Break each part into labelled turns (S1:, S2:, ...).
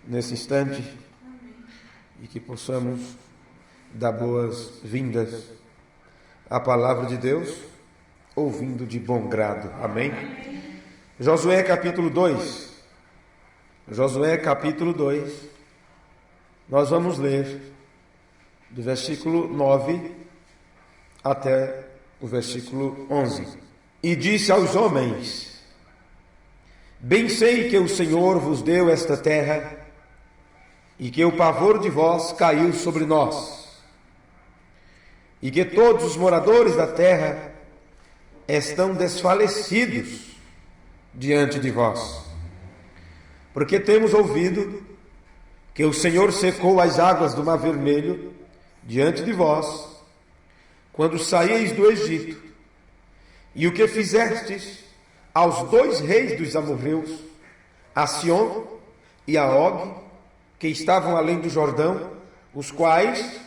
S1: Nesse instante, e que possamos dar boas-vindas à palavra de Deus, ouvindo de bom grado. Amém? Josué capítulo 2. Josué capítulo 2. Nós vamos ler do versículo 9 até o versículo 11. E disse aos homens: bem sei que o Senhor vos deu esta terra, e que o pavor de vós caiu sobre nós, e que todos os moradores da terra estão desfalecidos diante de vós, porque temos ouvido que o Senhor secou as águas do Mar Vermelho diante de vós, quando saíeis do Egito, e o que fizestes aos 2 reis dos amorreus, a Sion e a Og, que estavam além do Jordão, os quais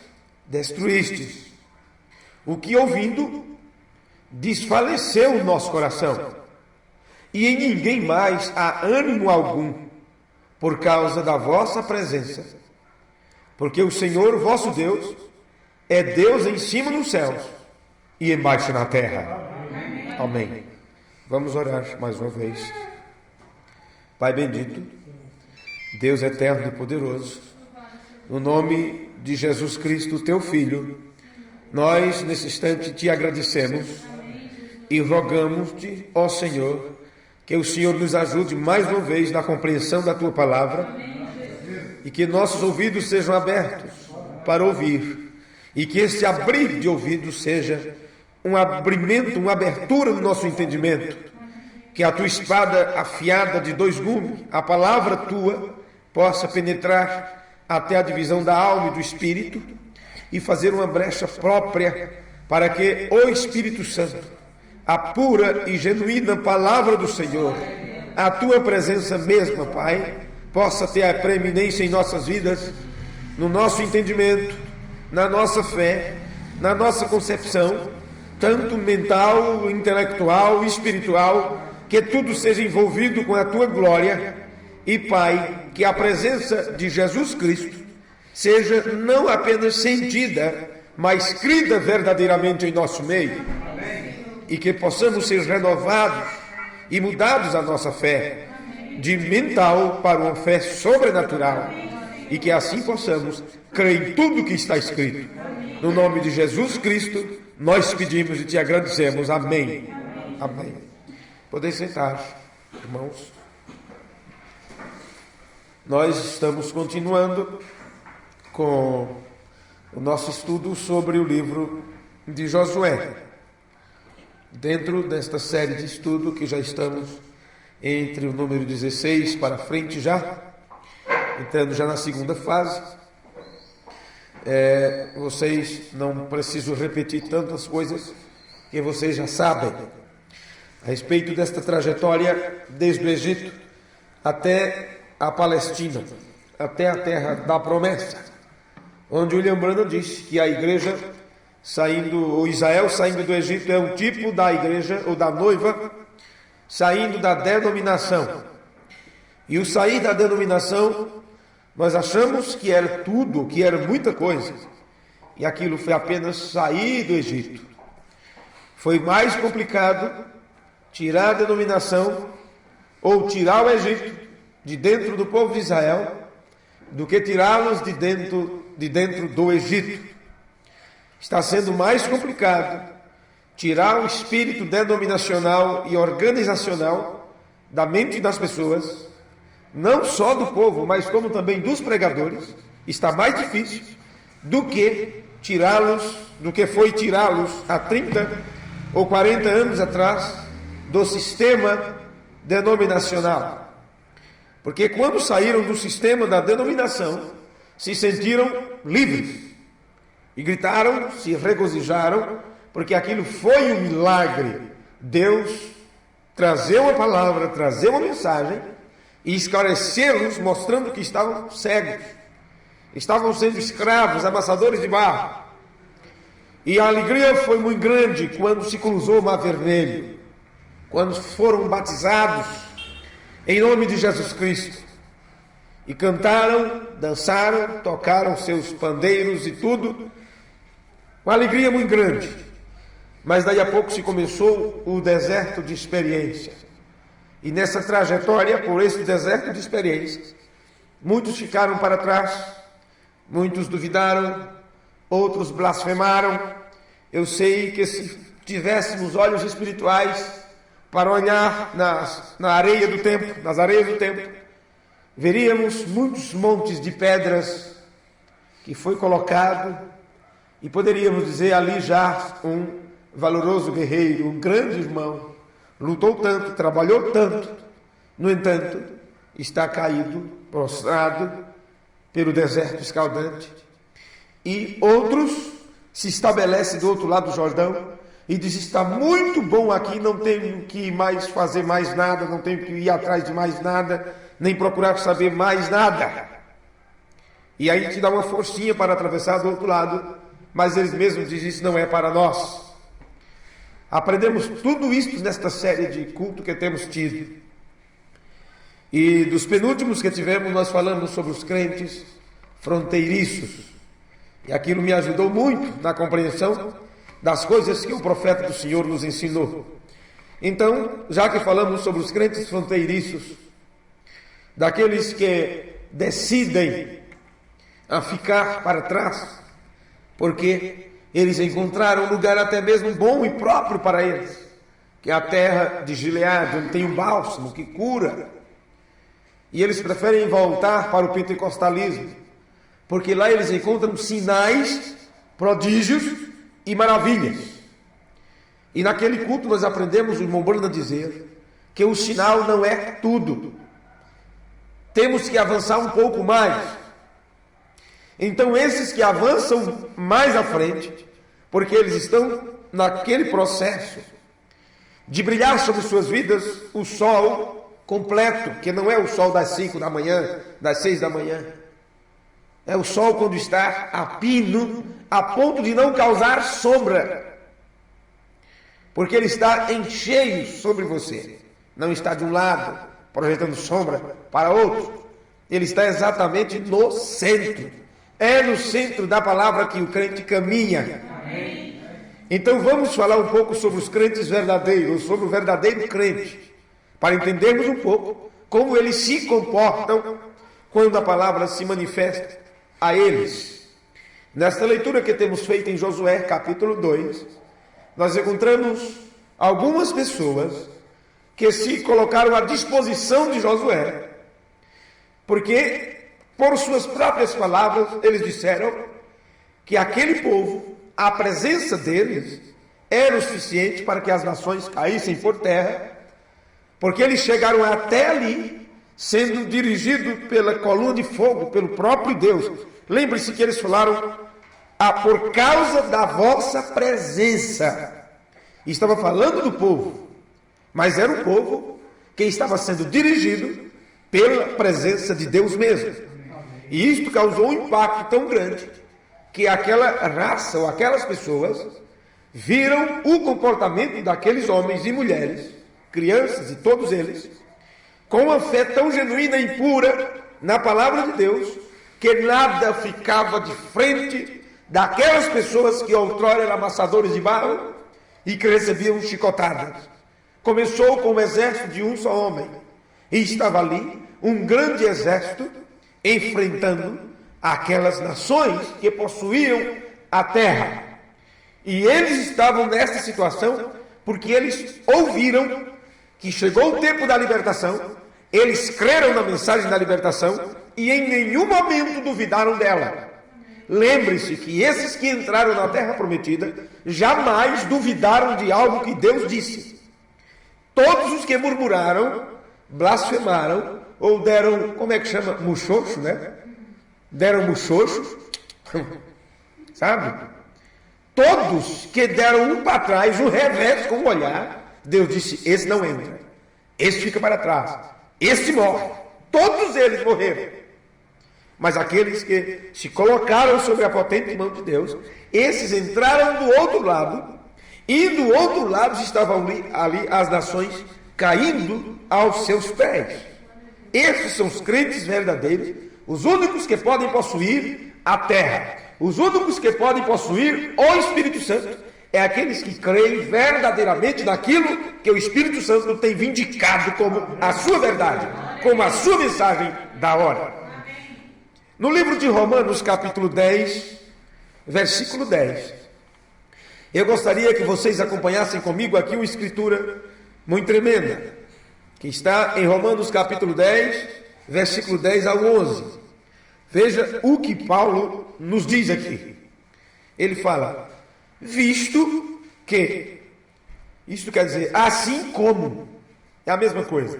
S1: destruístes. O que ouvindo, desfaleceu o nosso coração, e em ninguém mais há ânimo algum, por causa da vossa presença. Porque o Senhor vosso Deus é Deus em cima nos céus e embaixo na terra. Amém. Vamos orar mais uma vez. Pai bendito, Deus eterno e poderoso, no nome de Jesus Cristo, teu Filho, nós nesse instante te agradecemos e rogamos-te, ó Senhor, que o Senhor nos ajude mais uma vez na compreensão da tua palavra e que nossos ouvidos sejam abertos para ouvir e que esse abrir de ouvidos seja um abrimento, uma abertura no nosso entendimento, que a tua espada afiada de 2 gumes, a palavra tua, possa penetrar até a divisão da alma e do espírito e fazer uma brecha própria para que o Espírito Santo, a pura e genuína palavra do Senhor, a tua presença mesma, Pai, possa ter a preeminência em nossas vidas, no nosso entendimento, na nossa fé, na nossa concepção, tanto mental, intelectual e espiritual, que tudo seja envolvido com a tua glória. E Pai, que a presença de Jesus Cristo seja não apenas sentida, mas crida verdadeiramente em nosso meio. E que possamos ser renovados e mudados a nossa fé, de mental para uma fé sobrenatural. E que assim possamos crer em tudo que está escrito. No nome de Jesus Cristo, nós pedimos e te agradecemos. Amém. Amém. Podeis sentar, irmãos. Nós estamos continuando com o nosso estudo sobre o livro de Josué. Dentro desta série de estudo, que já estamos entre o número 16 para frente já, entrando já na segunda fase, vocês não precisam repetir tantas coisas que vocês já sabem a respeito desta trajetória desde o Egito até a Palestina, até a terra da promessa, onde William Branham disse que a igreja ou Israel saindo do Egito é um tipo da igreja ou da noiva saindo da denominação. E o sair da denominação, nós achamos que era tudo, que era muita coisa, e aquilo foi apenas sair do Egito. Foi mais complicado tirar a denominação ou tirar o Egito de dentro do povo de Israel do que tirá-los de dentro do Egito. Está sendo mais complicado tirar o espírito denominacional e organizacional da mente das pessoas, não só do povo, mas como também dos pregadores. Está mais difícil do que foi tirá-los há 30 ou 40 anos atrás do sistema denominacional. Porque quando saíram do sistema da denominação, se sentiram livres e gritaram, se regozijaram, porque aquilo foi um milagre. Deus trazer uma palavra, trazer uma mensagem e esclarecê-los, mostrando que estavam cegos, estavam sendo escravos, amassadores de barro. E a alegria foi muito grande quando se cruzou o Mar Vermelho, quando foram batizados em nome de Jesus Cristo e cantaram, dançaram, tocaram seus pandeiros e tudo, uma alegria muito grande. Mas daí a pouco se começou o deserto de experiência. E nessa trajetória, por esse deserto de experiências, muitos ficaram para trás, muitos duvidaram, outros blasfemaram. Eu sei que se tivéssemos olhos espirituais para olhar na areia do templo, nas areias do templo, veríamos muitos montes de pedras que foi colocado, e poderíamos dizer ali já um valoroso guerreiro, um grande irmão, lutou tanto, trabalhou tanto, no entanto, está caído, prostrado pelo deserto escaldante. E outros se estabelecem do outro lado do Jordão e dizem: está muito bom aqui, não tenho que mais fazer mais nada, não tenho que ir atrás de mais nada, nem procurar saber mais nada. E aí te dá uma forcinha para atravessar do outro lado, mas eles mesmos dizem: isso não é para nós. Aprendemos tudo isso nesta série de culto que temos tido. E dos penúltimos que tivemos, nós falamos sobre os crentes fronteiriços. E aquilo me ajudou muito na compreensão das coisas que o profeta do Senhor nos ensinou. Então, já que falamos sobre os crentes fronteiriços, daqueles que decidem a ficar para trás, porque eles encontraram um lugar até mesmo bom e próprio para eles, que é a terra de Gileade, onde tem um bálsamo que cura. E eles preferem voltar para o pentecostalismo, porque lá eles encontram sinais, prodígios e maravilhas. E naquele culto nós aprendemos, o irmão Bruno a dizer, que o sinal não é tudo. Temos que avançar um pouco mais. Então esses que avançam mais à frente, porque eles estão naquele processo de brilhar sobre suas vidas o sol completo, que não é o sol das 5 da manhã, das 6 da manhã. É o sol quando está a pino, a ponto de não causar sombra, porque ele está em cheio sobre você. Não está de um lado, projetando sombra para outro. Ele está exatamente no centro. É no centro da palavra que o crente caminha. Amém. Então vamos falar um pouco sobre os crentes verdadeiros, sobre o verdadeiro crente, para entendermos um pouco como eles se comportam quando a palavra se manifesta a eles. Nesta leitura que temos feito em Josué, capítulo 2, nós encontramos algumas pessoas que se colocaram à disposição de Josué, porque, por suas próprias palavras, eles disseram que aquele povo, a presença deles, era o suficiente para que as nações caíssem por terra, porque eles chegaram até ali, sendo dirigidos pela coluna de fogo, pelo próprio Deus. Lembre-se que eles falaram: por causa da vossa presença. E estava falando do povo, mas era um povo que estava sendo dirigido pela presença de Deus mesmo. E isto causou um impacto tão grande que aquela raça ou aquelas pessoas viram o comportamento daqueles homens e mulheres, crianças e todos eles, com uma fé tão genuína e pura na palavra de Deus, que nada ficava de frente daquelas pessoas que outrora eram amassadores de barro e que recebiam chicotadas. Começou com o exército de um só homem, e estava ali um grande exército enfrentando aquelas nações que possuíam a terra. E eles estavam nessa situação porque eles ouviram que chegou o tempo da libertação, eles creram na mensagem da libertação e em nenhum momento duvidaram dela. lembre-se que esses que entraram na terra prometida jamais duvidaram de algo que Deus disse. Todos os que murmuraram, blasfemaram, ou deram, como é que chama? Muxoxo, né? Deram muxoxo, sabe? Todos que deram um para trás, um revés com o olhar, Deus disse, esse não entra, esse fica para trás, esse morre. Todos eles morreram. Mas aqueles que se colocaram sobre a potente mão de Deus, esses entraram do outro lado, e do outro lado estavam ali as nações caindo aos seus pés. Esses são os crentes verdadeiros, os únicos que podem possuir a terra, os únicos que podem possuir o Espírito Santo, é aqueles que creem verdadeiramente naquilo que o Espírito Santo tem vindicado como a sua verdade, como a sua mensagem da hora. No livro de Romanos, capítulo 10, versículo 10, eu gostaria que vocês acompanhassem comigo aqui uma escritura muito tremenda, que está em Romanos, capítulo 10, versículo 10 ao 11. Veja o que Paulo nos diz aqui. Ele fala, visto que, isto quer dizer, assim como, é a mesma coisa.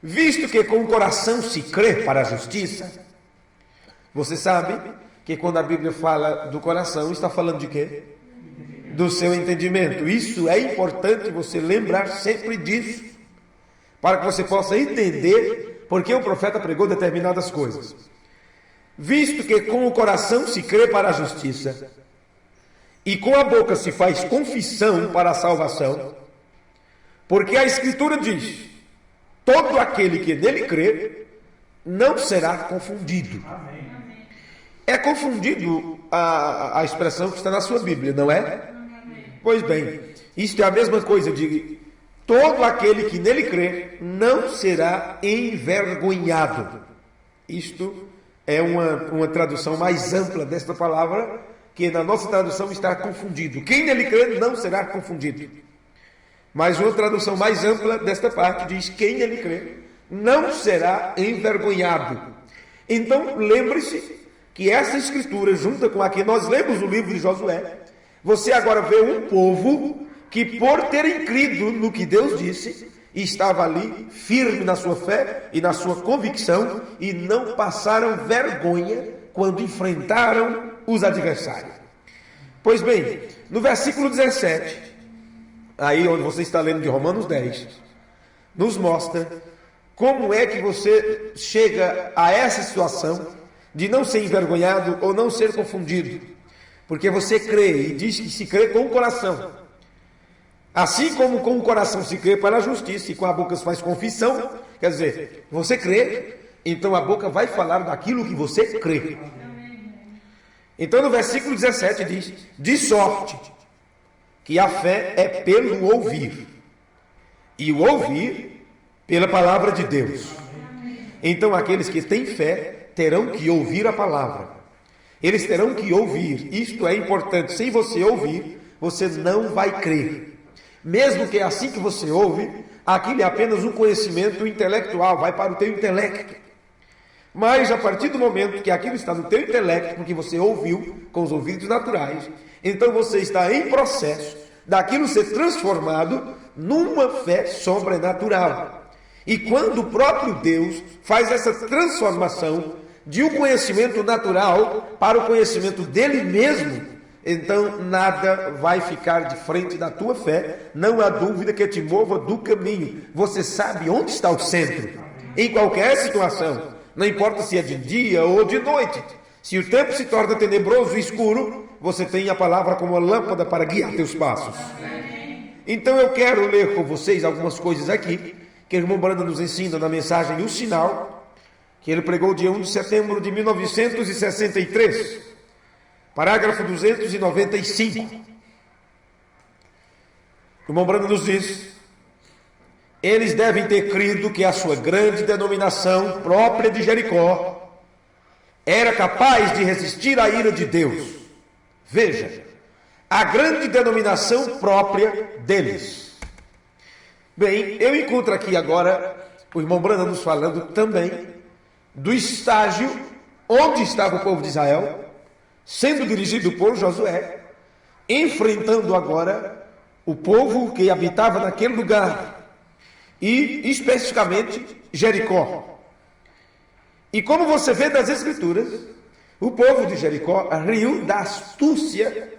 S1: Visto que com o coração se crê para a justiça. Você sabe que quando a Bíblia fala do coração, está falando de quê? Do seu entendimento. Isso é importante você lembrar sempre disso, para que você possa entender porque o profeta pregou determinadas coisas. Visto que com o coração se crê para a justiça, e com a boca se faz confissão para a salvação, porque a Escritura diz, todo aquele que nele crê, não será confundido. É confundido a expressão que está na sua Bíblia, não é? Pois bem, isto é a mesma coisa de todo aquele que nele crê não será envergonhado. Isto é uma tradução mais ampla desta palavra, que na nossa tradução está confundido. Quem nele crê não será confundido. Mas uma tradução mais ampla desta parte diz, quem nele crê não será envergonhado. Então, lembre-se que essa escritura, junta com a que nós lemos no livro de Josué, você agora vê um povo que, por terem crido no que Deus disse, estava ali firme na sua fé e na sua convicção, e não passaram vergonha quando enfrentaram os adversários. Pois bem, no versículo 17, aí onde você está lendo de Romanos 10, nos mostra como é que você chega a essa situação de não ser envergonhado ou não ser confundido, porque você crê e diz que se crê com o coração. Assim como com o coração se crê para a justiça e com a boca se faz confissão, quer dizer, você crê, então a boca vai falar daquilo que você crê. Então no versículo 17 diz, de sorte que a fé é pelo ouvir, e o ouvir pela palavra de Deus. Então aqueles que têm fé terão que ouvir a palavra. Eles terão que ouvir. Isto é importante. Sem você ouvir, você não vai crer. Mesmo que assim que você ouve, aquilo é apenas um conhecimento intelectual, vai para o teu intelecto. Mas a partir do momento que aquilo está no teu intelecto, porque você ouviu com os ouvidos naturais, então você está em processo daquilo ser transformado numa fé sobrenatural. E quando o próprio Deus faz essa transformação de um conhecimento natural para o conhecimento dele mesmo, então nada vai ficar de frente da tua fé, não há dúvida que te mova do caminho. Você sabe onde está o centro, em qualquer situação, não importa se é de dia ou de noite. Se o tempo se torna tenebroso e escuro, você tem a palavra como uma lâmpada para guiar teus passos. Então eu quero ler com vocês algumas coisas aqui, que o irmão Brando nos ensina na mensagem O Sinal, que ele pregou dia 1 de setembro de 1963, parágrafo 295. O irmão Brando nos diz, eles devem ter crido que a sua grande denominação própria de Jericó era capaz de resistir à ira de Deus. Veja, a grande denominação própria deles. Bem, eu encontro aqui agora o irmão Brando nos falando também do estágio onde estava o povo de Israel sendo dirigido por Josué, enfrentando agora o povo que habitava naquele lugar, e especificamente Jericó. E como você vê das Escrituras, o povo de Jericó riu da astúcia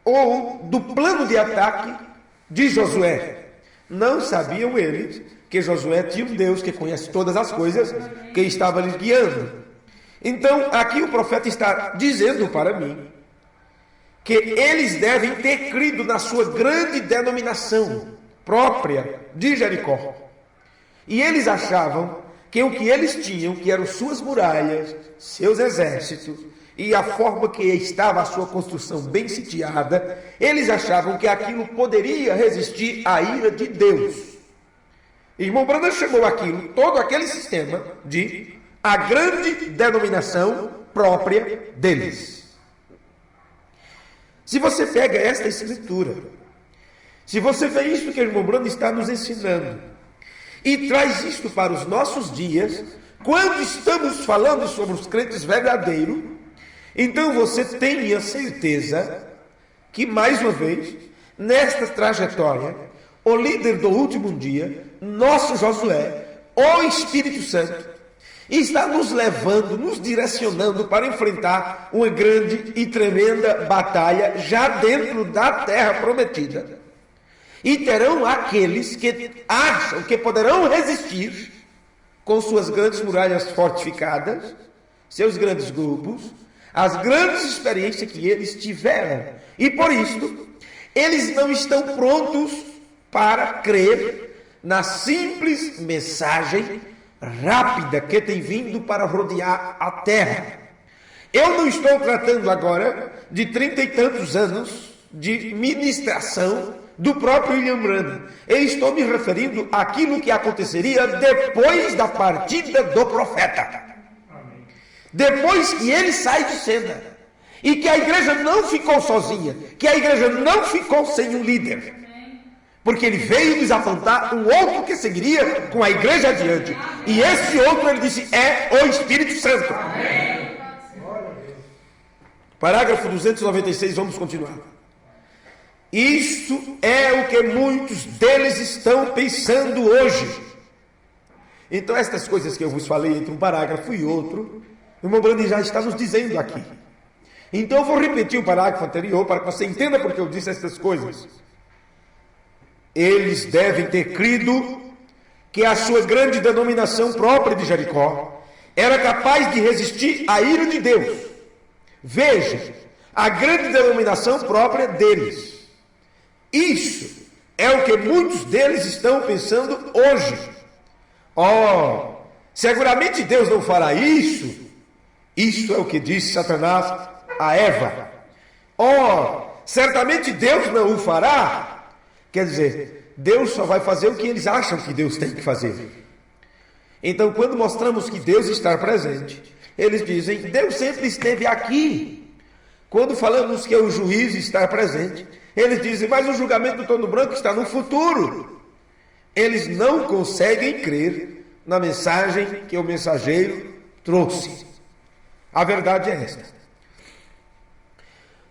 S1: ou do plano de ataque de Josué. Não sabiam eles que Josué tinha um Deus que conhece todas as coisas, que estava lhes guiando. Então, aqui o profeta está dizendo para mim que eles devem ter crido na sua grande denominação própria de Jericó. E eles achavam que o que eles tinham, que eram suas muralhas, seus exércitos, e a forma que estava a sua construção bem sitiada, eles achavam que aquilo poderia resistir à ira de Deus. Irmão Branham chamou aquilo, todo aquele sistema, de a grande denominação própria deles. Se você pega esta escritura, se você vê isso que o irmão Branham está nos ensinando, e traz isto para os nossos dias, quando estamos falando sobre os crentes verdadeiros, então você tenha certeza que, mais uma vez, nesta trajetória, o líder do último dia, nosso Josué, o Espírito Santo, está nos levando, nos direcionando para enfrentar uma grande e tremenda batalha já dentro da terra prometida. E terão aqueles que acham que poderão resistir com suas grandes muralhas fortificadas, seus grandes grupos, as grandes experiências que eles tiveram. E por isso, eles não estão prontos para crer na simples mensagem rápida que tem vindo para rodear a terra. Eu não estou tratando agora de 30 e tantos anos de ministração do próprio William Branham. Eu estou me referindo àquilo que aconteceria depois da partida do profeta. Depois que ele sai de cena. E que a igreja não ficou sozinha. Que a igreja não ficou sem um líder. Porque ele veio nos apontar um outro que seguiria com a igreja adiante. E esse outro, ele disse, é o Espírito Santo. Parágrafo 296, vamos continuar. Isso é o que muitos deles estão pensando hoje. Então, estas coisas que eu vos falei entre um parágrafo e outro, o irmão Branham já está nos dizendo aqui. Então, eu vou repetir o parágrafo anterior para que você entenda porque eu disse estas coisas. Eles devem ter crido que a sua grande denominação própria de Jericó era capaz de resistir à ira de Deus. Veja, a grande denominação própria deles. Isso é o que muitos deles estão pensando hoje. Seguramente Deus não fará isso. Isso é o que disse Satanás a Eva. Certamente Deus não o fará. Quer dizer, Deus só vai fazer o que eles acham que Deus tem que fazer. Então, quando mostramos que Deus está presente, eles dizem, Deus sempre esteve aqui. Quando falamos que o juiz está presente, eles dizem, mas o julgamento do trono branco está no futuro. Eles não conseguem crer na mensagem que o mensageiro trouxe. A verdade é esta.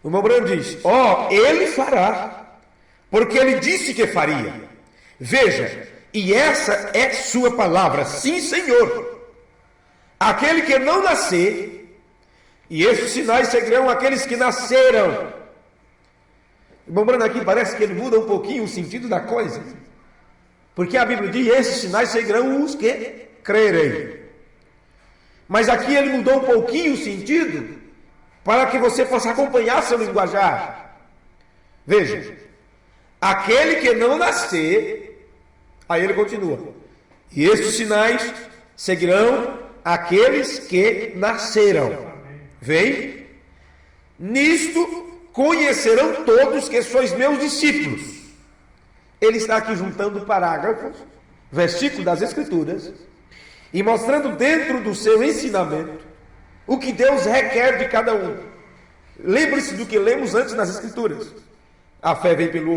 S1: O irmão Branham diz, ele fará, porque ele disse que faria. Veja, e essa é sua palavra, sim, Senhor. Aquele que não nascer, e esses sinais seguirão aqueles que nasceram. O irmão Branham aqui parece que ele muda um pouquinho o sentido da coisa. Porque a Bíblia diz, esses sinais seguirão os que crerem. Mas aqui ele mudou um pouquinho o sentido, para que você possa acompanhar seu linguajar. Veja, aquele que não nascer, aí ele continua, e estes sinais seguirão aqueles que nasceram. Vem? Nisto conhecerão todos que sois meus discípulos. Ele está aqui juntando parágrafos, versículos das Escrituras, e mostrando dentro do seu ensinamento o que Deus requer de cada um. Lembre-se do que lemos antes nas Escrituras. A fé vem pelo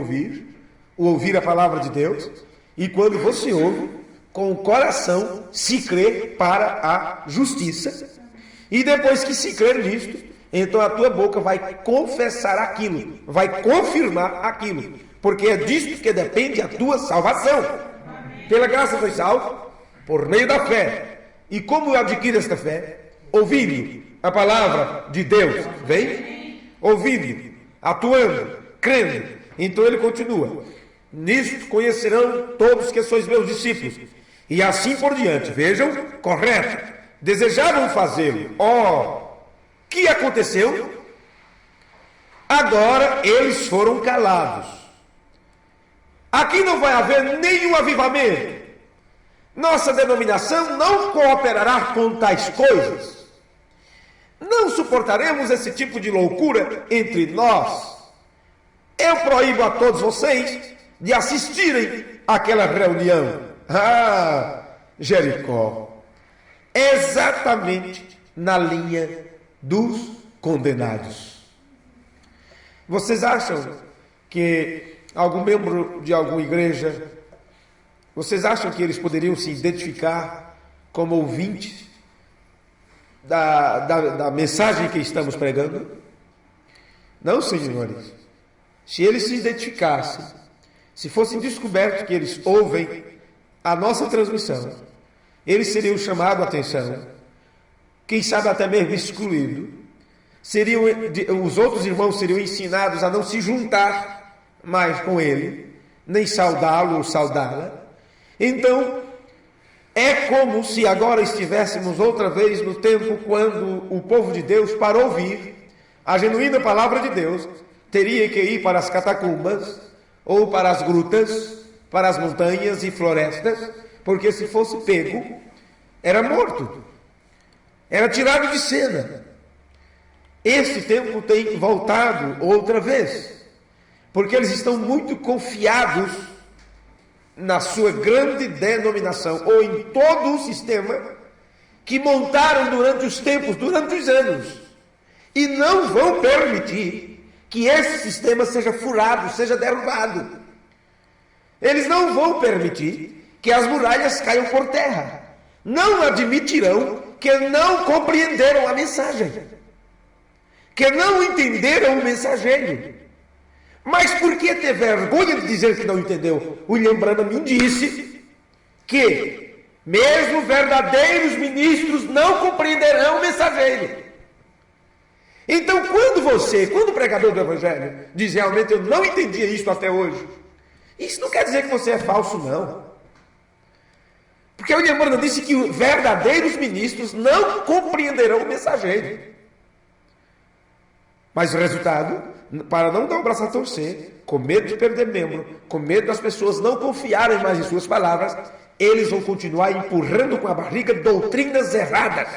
S1: ouvir a palavra de Deus, e quando você ouve, com o coração se crê para a justiça, e depois que se crer nisto, então a tua boca vai confessar aquilo, vai confirmar aquilo, porque é disto que depende a tua salvação. Pela graça sois salvos, por meio da fé. E como adquire esta fé? Ouvindo a palavra de Deus. Vem? Ouvindo, atuando, crendo. Então ele continua: nisto conhecerão todos que sois meus discípulos. E assim por diante. Vejam, correto. Desejavam fazê-lo. Que aconteceu? Agora eles foram calados. Aqui não vai haver nenhum avivamento. Nossa denominação não cooperará com tais coisas. Não suportaremos esse tipo de loucura entre nós. Eu proíbo a todos vocês de assistirem àquela reunião. Jericó. Exatamente na linha dos condenados. Vocês acham que algum membro de alguma igreja, vocês acham que eles poderiam se identificar como ouvintes da mensagem que estamos pregando? Não, senhores. Se eles se identificassem, se fossem descobertos que eles ouvem a nossa transmissão, eles seriam chamados a atenção, quem sabe até mesmo excluídos. Os outros irmãos seriam ensinados a não se juntar mais com ele, nem saudá-lo ou saudá-la. Então, é como se agora estivéssemos outra vez no tempo quando o povo de Deus, para ouvir a genuína palavra de Deus, teria que ir para as catacumbas, ou para as grutas, para as montanhas e florestas, porque se fosse pego, era morto, era tirado de cena. Esse tempo tem voltado outra vez, porque eles estão muito confiados na sua grande denominação, ou em todo o sistema que montaram durante os tempos, durante os anos, e não vão permitir que esse sistema seja furado, seja derrubado. Eles não vão permitir que as muralhas caiam por terra. Não admitirão que não compreenderam a mensagem, que não entenderam o mensageiro. Mas por que ter vergonha de dizer que não entendeu? William Branham disse que mesmo verdadeiros ministros não compreenderão o mensageiro. Então, quando o pregador do Evangelho diz realmente eu não entendia isso até hoje, isso não quer dizer que você é falso, não. Porque William Branham disse que verdadeiros ministros não compreenderão o mensageiro. Mas o resultado, para não dar o braço a torcer, com medo de perder membro, com medo das pessoas não confiarem mais em suas palavras, eles vão continuar empurrando com a barriga doutrinas erradas,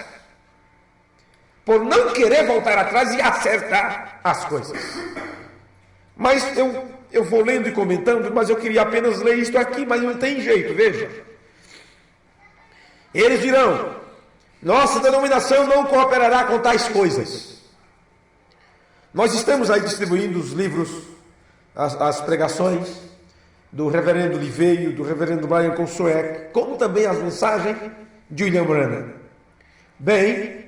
S1: por não querer voltar atrás e acertar as coisas. Mas eu vou lendo e comentando, mas eu queria apenas ler isto aqui, mas não tem jeito, veja. Eles dirão: nossa denominação não cooperará com tais coisas. Nós estamos aí distribuindo os livros, as pregações do reverendo Liveio, do reverendo Brian Consoec, como também as mensagens de William Branham. Bem,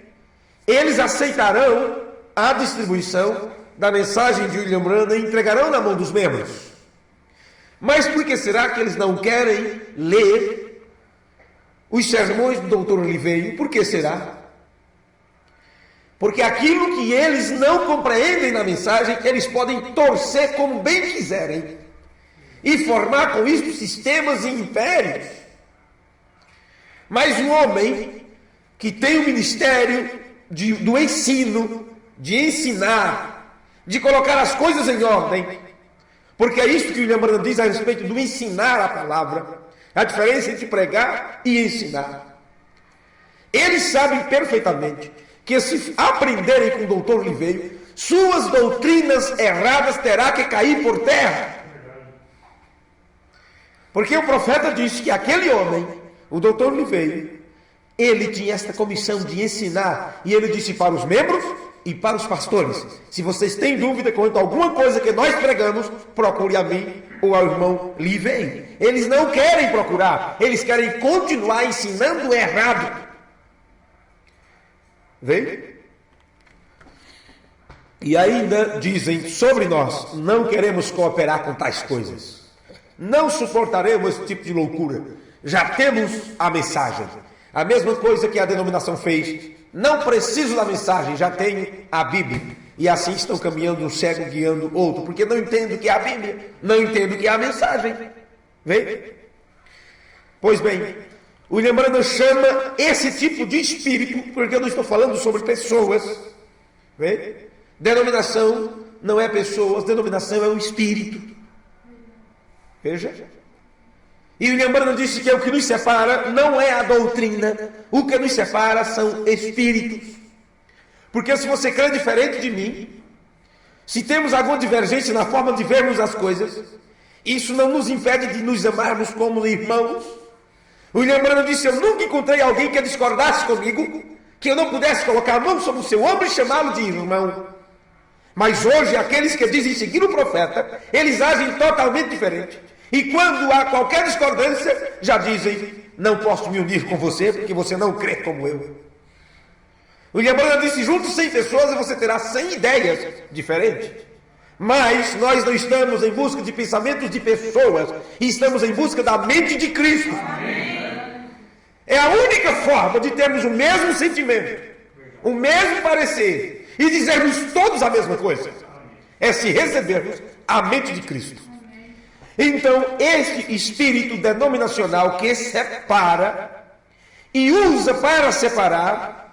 S1: eles aceitarão a distribuição da mensagem de William Branham e entregarão na mão dos membros. Mas por que será que eles não querem ler os sermões do Dr. Liveio? Por que será? Porque aquilo que eles não compreendem na mensagem, eles podem torcer como bem quiserem e formar com isso sistemas e impérios. Mas um homem que tem o ministério do ensino, de ensinar, de colocar as coisas em ordem, porque é isso que o William Branham diz a respeito do ensinar a palavra, a diferença entre pregar e ensinar. Eles sabem perfeitamente que se aprenderem com o Dr. Liveio, suas doutrinas erradas terá que cair por terra. Porque o profeta disse que aquele homem, o Dr. Liveio, ele tinha esta comissão de ensinar, e ele disse para os membros e para os pastores: se vocês têm dúvida quanto a alguma coisa que nós pregamos, procure a mim ou ao irmão Liveio. Eles não querem procurar, eles querem continuar ensinando errado. Veio? E ainda dizem sobre nós: não queremos cooperar com tais coisas. Não suportaremos esse tipo de loucura. Já temos a mensagem. A mesma coisa que a denominação fez. Não preciso da mensagem, já tenho a Bíblia. E assim estão caminhando um cego guiando outro, porque não entendo o que é a Bíblia, não entendo o que é a mensagem. Vê? Pois bem, William Branham chama esse tipo de espírito, porque eu não estou falando sobre pessoas. Vê? Denominação não é pessoas, denominação é um espírito. Veja. E William Branham disse que o que nos separa não é a doutrina, o que nos separa são espíritos. Porque se você crê diferente de mim, se temos alguma divergência na forma de vermos as coisas, isso não nos impede de nos amarmos como irmãos. William Branham disse: eu nunca encontrei alguém que discordasse comigo, que eu não pudesse colocar a mão sobre o seu ombro e chamá-lo de irmão. Mas hoje, aqueles que dizem seguir o profeta, eles agem totalmente diferente. E quando há qualquer discordância, já dizem: não posso me unir com você, porque você não crê como eu. William Branham disse: junte 100 pessoas e você terá 100 ideias diferentes. Mas nós não estamos em busca de pensamentos de pessoas, estamos em busca da mente de Cristo. É a única forma de termos o mesmo sentimento, o mesmo parecer, e dizermos todos a mesma coisa. É se recebermos a mente de Cristo. Então, este espírito denominacional que separa e usa para separar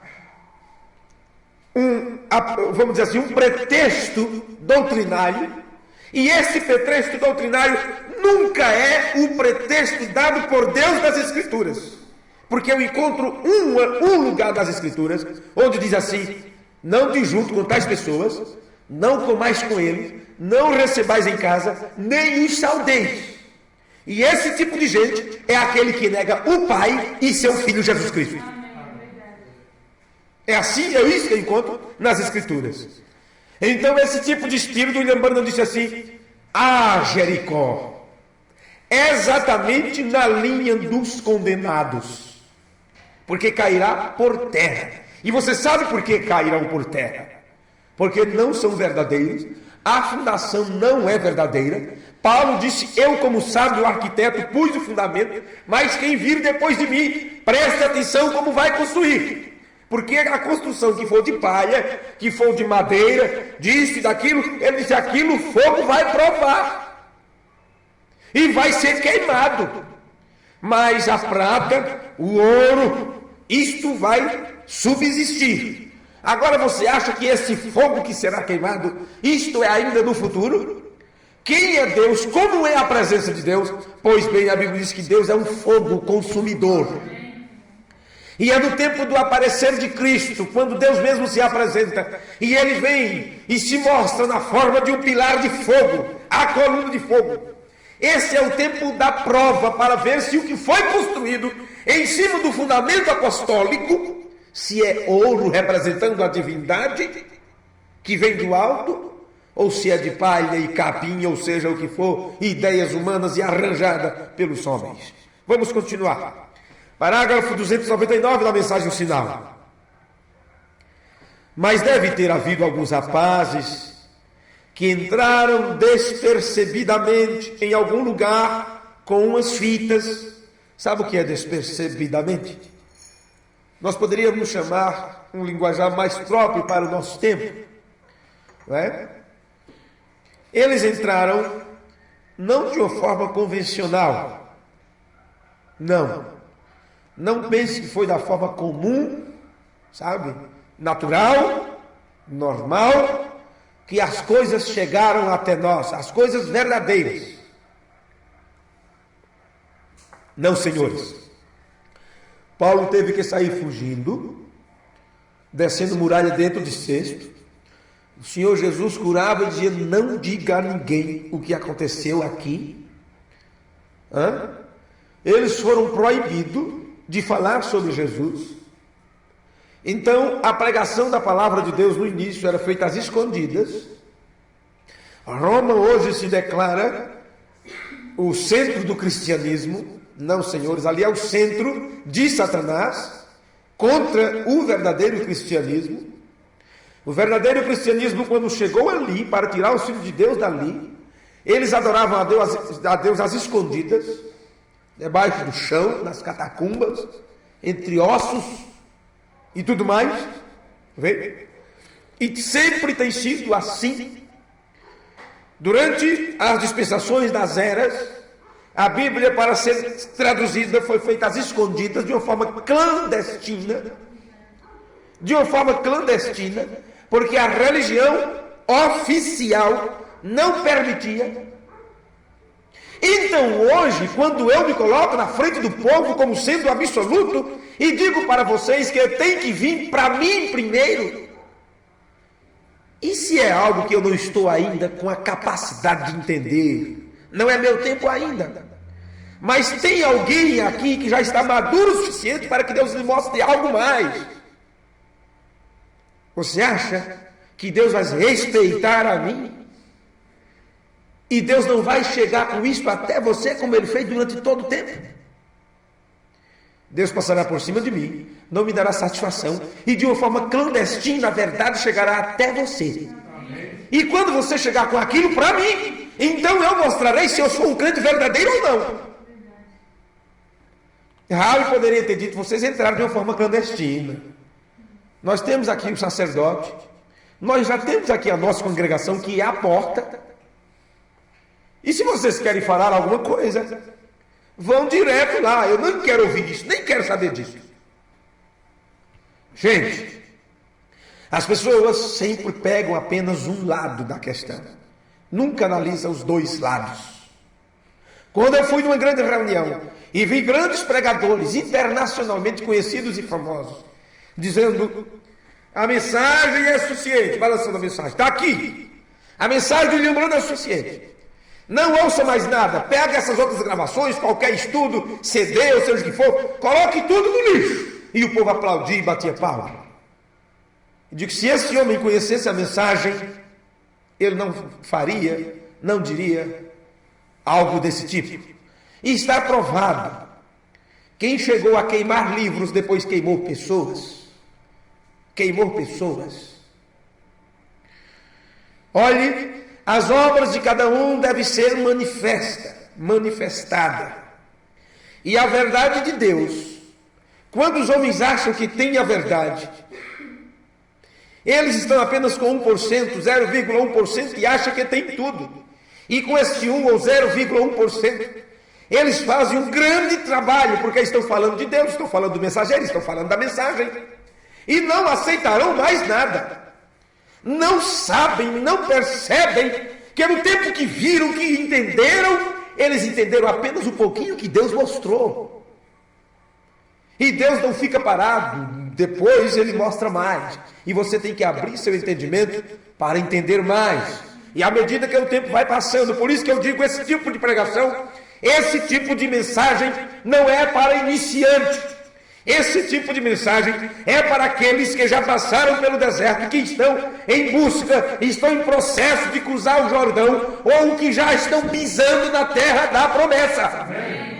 S1: vamos dizer assim, um pretexto doutrinário, e esse pretexto doutrinário nunca é o pretexto dado por Deus nas Escrituras, porque eu encontro um lugar das Escrituras onde diz assim: não te junto com tais pessoas, não comais com eles, não recebais em casa, nem os saudeis. E esse tipo de gente é aquele que nega o Pai e seu Filho Jesus Cristo. É assim, é isso que eu encontro nas Escrituras. Então esse tipo de espírito, William Branham disse assim: Jericó, exatamente na linha dos condenados, porque cairá por terra. E você sabe por que cairão por terra? Porque não são verdadeiros, a fundação não é verdadeira. Paulo disse: eu como sábio arquiteto pus o fundamento, mas quem vir depois de mim, preste atenção como vai construir. Porque a construção que for de palha, que for de madeira, disso e daquilo, ele disse: aquilo o fogo vai provar. E vai ser queimado. Mas a prata, o ouro, isto vai subsistir. Agora você acha que esse fogo que será queimado, isto é ainda no futuro? Quem é Deus? Como é a presença de Deus? Pois bem, a Bíblia diz que Deus é um fogo consumidor. E é no tempo do aparecer de Cristo, quando Deus mesmo se apresenta, e Ele vem e se mostra na forma de um pilar de fogo, a coluna de fogo. Esse é o tempo da prova para ver se o que foi construído em cima do fundamento apostólico, se é ouro representando a divindade que vem do alto, ou se é de palha e capim, ou seja, o que for, ideias humanas e arranjada pelos homens. Vamos continuar. Parágrafo 299 da mensagem final. Mas deve ter havido alguns rapazes que entraram despercebidamente em algum lugar com umas fitas. Sabe o que é despercebidamente? Nós poderíamos chamar um linguajar mais próprio para o nosso tempo, não é? Eles entraram não de uma forma convencional. Não pense que foi da forma comum, sabe? Natural, normal, que as coisas chegaram até nós, as coisas verdadeiras. Não, senhores. Paulo teve que sair fugindo, descendo muralha dentro de cesto. O Senhor Jesus curava e dizia: não diga a ninguém o que aconteceu aqui. Eles foram proibidos de falar sobre Jesus. Então, a pregação da palavra de Deus no início era feita às escondidas. Roma hoje se declara o centro do cristianismo. Não, senhores, ali é o centro de Satanás contra o verdadeiro cristianismo. O verdadeiro cristianismo, quando chegou ali para tirar os filhos de Deus dali, eles adoravam a Deus às escondidas, debaixo do chão, nas catacumbas, entre ossos e tudo mais. Vê? E sempre tem sido assim. Durante as dispensações das eras, a Bíblia, para ser traduzida, foi feita às escondidas, de uma forma clandestina. De uma forma clandestina, porque a religião oficial não permitia. Então hoje, quando eu me coloco na frente do povo como sendo absoluto, e digo para vocês que eu tenho que vir para mim primeiro, e se é algo que eu não estou ainda com a capacidade de entender? Não é meu tempo ainda. Mas tem alguém aqui que já está maduro o suficiente para que Deus lhe mostre algo mais. Você acha que Deus vai respeitar a mim? E Deus não vai chegar com isso até você como Ele fez durante todo o tempo? Deus passará por cima de mim, não me dará satisfação, e de uma forma clandestina a verdade chegará até você. E quando você chegar com aquilo para mim, então eu mostrarei se eu sou um crente verdadeiro ou não. Raul poderia ter dito, vocês entraram de uma forma clandestina. Nós temos aqui o sacerdote, nós já temos aqui a nossa congregação, que é a porta. E se vocês querem falar alguma coisa, vão direto lá. Eu não quero ouvir isso, nem quero saber disso. Gente, as pessoas sempre pegam apenas um lado da questão, nunca analisam os dois lados. Quando eu fui numa grande reunião e vi grandes pregadores internacionalmente conhecidos e famosos dizendo: a mensagem é suficiente, balançando a mensagem, está aqui, a mensagem de William Branham é suficiente, não ouça mais nada, pega essas outras gravações, qualquer estudo, CD ou seja o que for, coloque tudo no lixo. E o povo aplaudia e batia palma. Eu digo que se esse homem conhecesse a mensagem, ele não faria, não diria algo desse tipo. E está provado. Quem chegou a queimar livros depois queimou pessoas. Queimou pessoas. Olhe, as obras de cada um devem ser manifestada. E a verdade de Deus, quando os homens acham que têm a verdade, eles estão apenas com 1%, 0,1% e acham que tem tudo. E com esse 1 ou 0,1%, eles fazem um grande trabalho, porque estão falando de Deus, estão falando do mensageiro, estão falando da mensagem. E não aceitarão mais nada. Não sabem, não percebem que no tempo que viram, que entenderam, eles entenderam apenas um pouquinho que Deus mostrou. E Deus não fica parado, depois Ele mostra mais. E você tem que abrir seu entendimento para entender mais. E à medida que o tempo vai passando, por isso que eu digo, esse tipo de pregação, esse tipo de mensagem não é para iniciante. Esse tipo de mensagem é para aqueles que já passaram pelo deserto, que estão em busca, estão em processo de cruzar o Jordão, ou que já estão pisando na terra da promessa. Amém.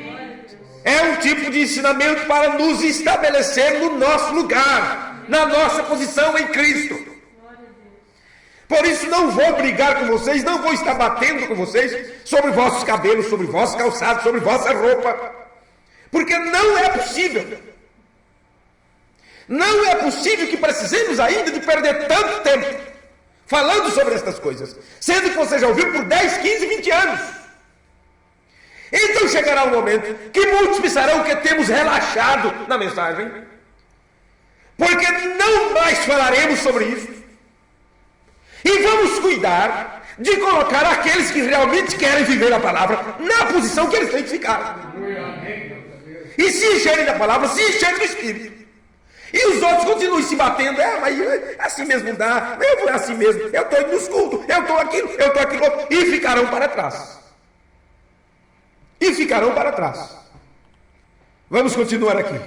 S1: É um tipo de ensinamento para nos estabelecer no nosso lugar, na nossa posição em Cristo. Por isso não vou brigar com vocês, não vou estar batendo com vocês sobre vossos cabelos, sobre vossos calçados, sobre vossa roupa, porque não é possível. Não é possível que precisemos ainda de perder tanto tempo falando sobre estas coisas, sendo que você já ouviu por 10, 15, 20 anos. Então chegará um momento que muitos pensarão que temos relaxado na mensagem, porque não mais falaremos sobre isso. E vamos cuidar de colocar aqueles que realmente querem viver a palavra na posição que eles têm que ficar. E se encherem da palavra, se encherem do Espírito. E os outros continuam se batendo. Mas assim mesmo não dá. Eu vou assim mesmo. Eu estou indo nos cultos. Eu estou aquilo. Eu estou aquilo. E ficarão para trás. E ficarão para trás. Vamos continuar aqui.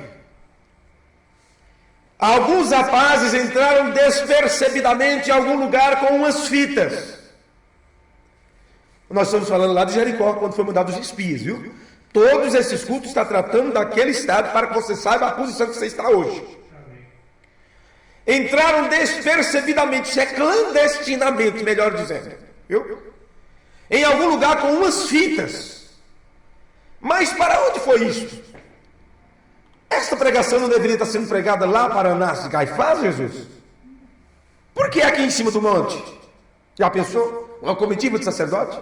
S1: Alguns rapazes entraram despercebidamente em algum lugar com umas fitas. Nós estamos falando lá de Jericó, quando foi mudado os espias, viu? Todos esses cultos estão tratando daquele estado para que você saiba a posição que você está hoje. entraram despercebidamente, isso é clandestinamente, melhor dizendo, viu? Em algum lugar com umas fitas. Mas para onde foi isso? Esta pregação não deveria estar sendo pregada lá para Anás de Caifás, Jesus? Por que aqui em cima do monte? Já pensou? Uma comitiva de sacerdote?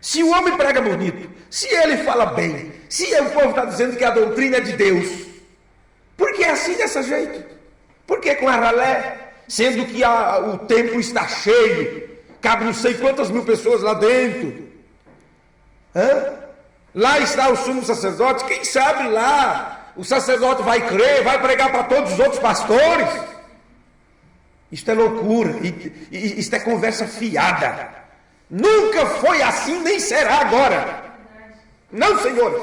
S1: Se o homem prega bonito, se ele fala bem, se o povo está dizendo que a doutrina é de Deus, por que é assim dessa jeito? Por que com a ralé? Sendo que o templo está cheio, cabe não sei quantas mil pessoas lá dentro. Lá está o sumo sacerdote, quem sabe lá o sacerdote vai crer, vai pregar para todos os outros pastores. Isto é loucura, isto é conversa fiada. Nunca foi assim, nem será agora. Não, senhores.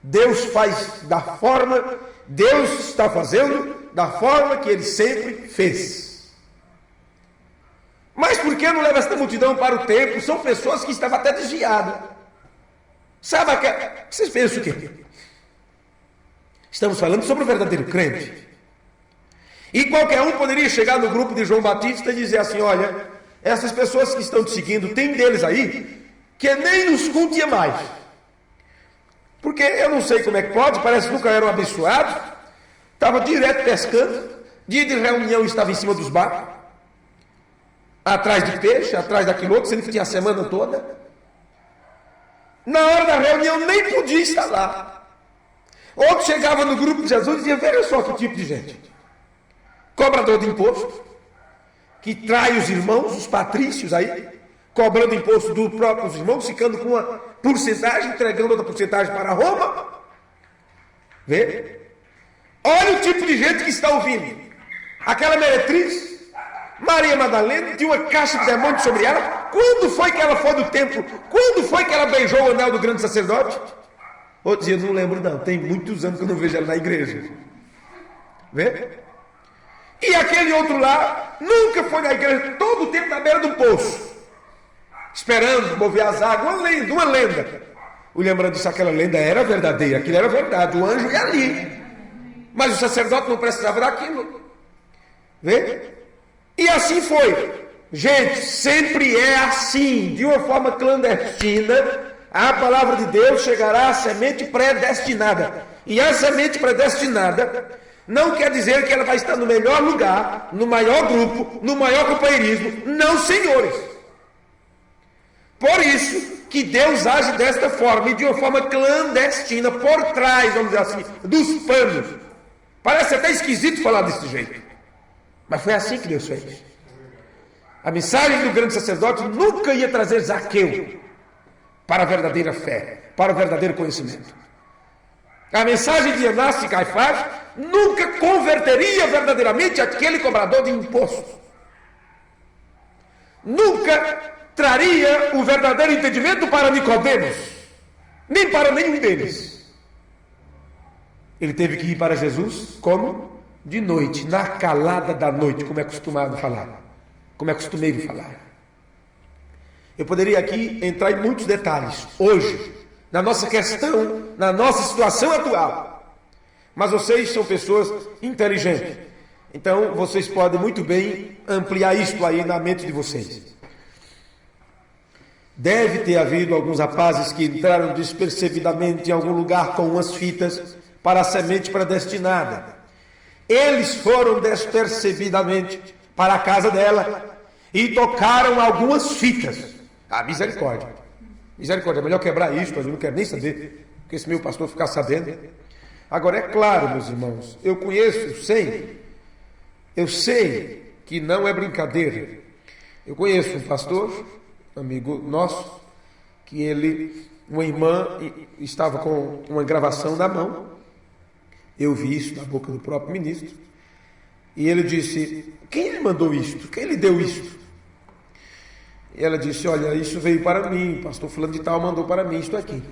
S1: Deus faz da forma, Deus está fazendo da forma que Ele sempre fez. Mas por que não leva esta multidão para o templo? São pessoas que estavam até desviadas. Sabe, vocês pensam o quê? Estamos falando sobre o verdadeiro crente. E qualquer um poderia chegar no grupo de João Batista e dizer assim: olha, essas pessoas que estão te seguindo, tem deles aí que nem nos cultia mais. Porque eu não sei como é que pode, parece que nunca eram abençoados, estava direto pescando, dia de reunião estava em cima dos barcos, atrás de peixe, atrás daquilo outro, sendo que tinha a semana toda. Na hora da reunião nem podia estar lá. Outro chegava no grupo de Jesus e dizia: veja só que tipo de gente. Cobrador de imposto, que trai os irmãos, os patrícios aí, cobrando imposto dos próprios irmãos, ficando com uma porcentagem, entregando outra porcentagem para Roma. Vê? Olha o tipo de gente que está ouvindo. Aquela meretriz, Maria Madalena, tinha uma caixa de demônios sobre ela. Quando foi que ela foi do templo? Quando foi que ela beijou o anel do grande sacerdote? Outro dia, não lembro não, tem muitos anos que eu não vejo ela na igreja. Vê? E aquele outro lá, nunca foi na igreja, todo o tempo na beira do poço, esperando mover as águas, uma lenda. O lembrando disso, aquela lenda era verdadeira, aquilo era verdade, o anjo ia ali. Mas o sacerdote não precisava daquilo. Vê? E assim foi. Gente, sempre é assim, de uma forma clandestina. A palavra de Deus chegará à semente predestinada. E a semente predestinada não quer dizer que ela vai estar no melhor lugar, no maior grupo, no maior companheirismo. Não, senhores. Por isso que Deus age desta forma, e de uma forma clandestina, por trás, vamos dizer assim, dos panos. Parece até esquisito falar desse jeito. Mas foi assim que Deus fez. A mensagem do grande sacerdote nunca ia trazer Zaqueu para a verdadeira fé, para o verdadeiro conhecimento. A mensagem de Anás e Caifás nunca converteria verdadeiramente aquele cobrador de impostos. Nunca traria o verdadeiro entendimento para Nicodemos, nem para nenhum deles. Ele teve que ir para Jesus como? De noite, na calada da noite, como é costumado falar, como é costumeiro falar. Eu poderia aqui entrar em muitos detalhes hoje, na nossa questão, na nossa situação atual. Mas vocês são pessoas inteligentes. Então, vocês podem muito bem ampliar isto aí na mente de vocês. Deve ter havido alguns rapazes que entraram despercebidamente em algum lugar com umas fitas para a semente predestinada. Eles foram despercebidamente para a casa dela e tocaram algumas fitas. Ah, misericórdia. Misericórdia, é melhor quebrar isso, mas eu não quero nem saber, porque esse meu pastor ficar sabendo. Agora, é claro, meus irmãos, eu conheço, eu sei que não é brincadeira. Eu conheço um pastor, amigo nosso, que uma irmã estava com uma gravação na mão. Eu vi isso na boca do próprio ministro. E ele disse: quem lhe mandou isto? Quem lhe deu isto? E ela disse: olha, isso veio para mim, o pastor fulano de tal mandou para mim isto aqui.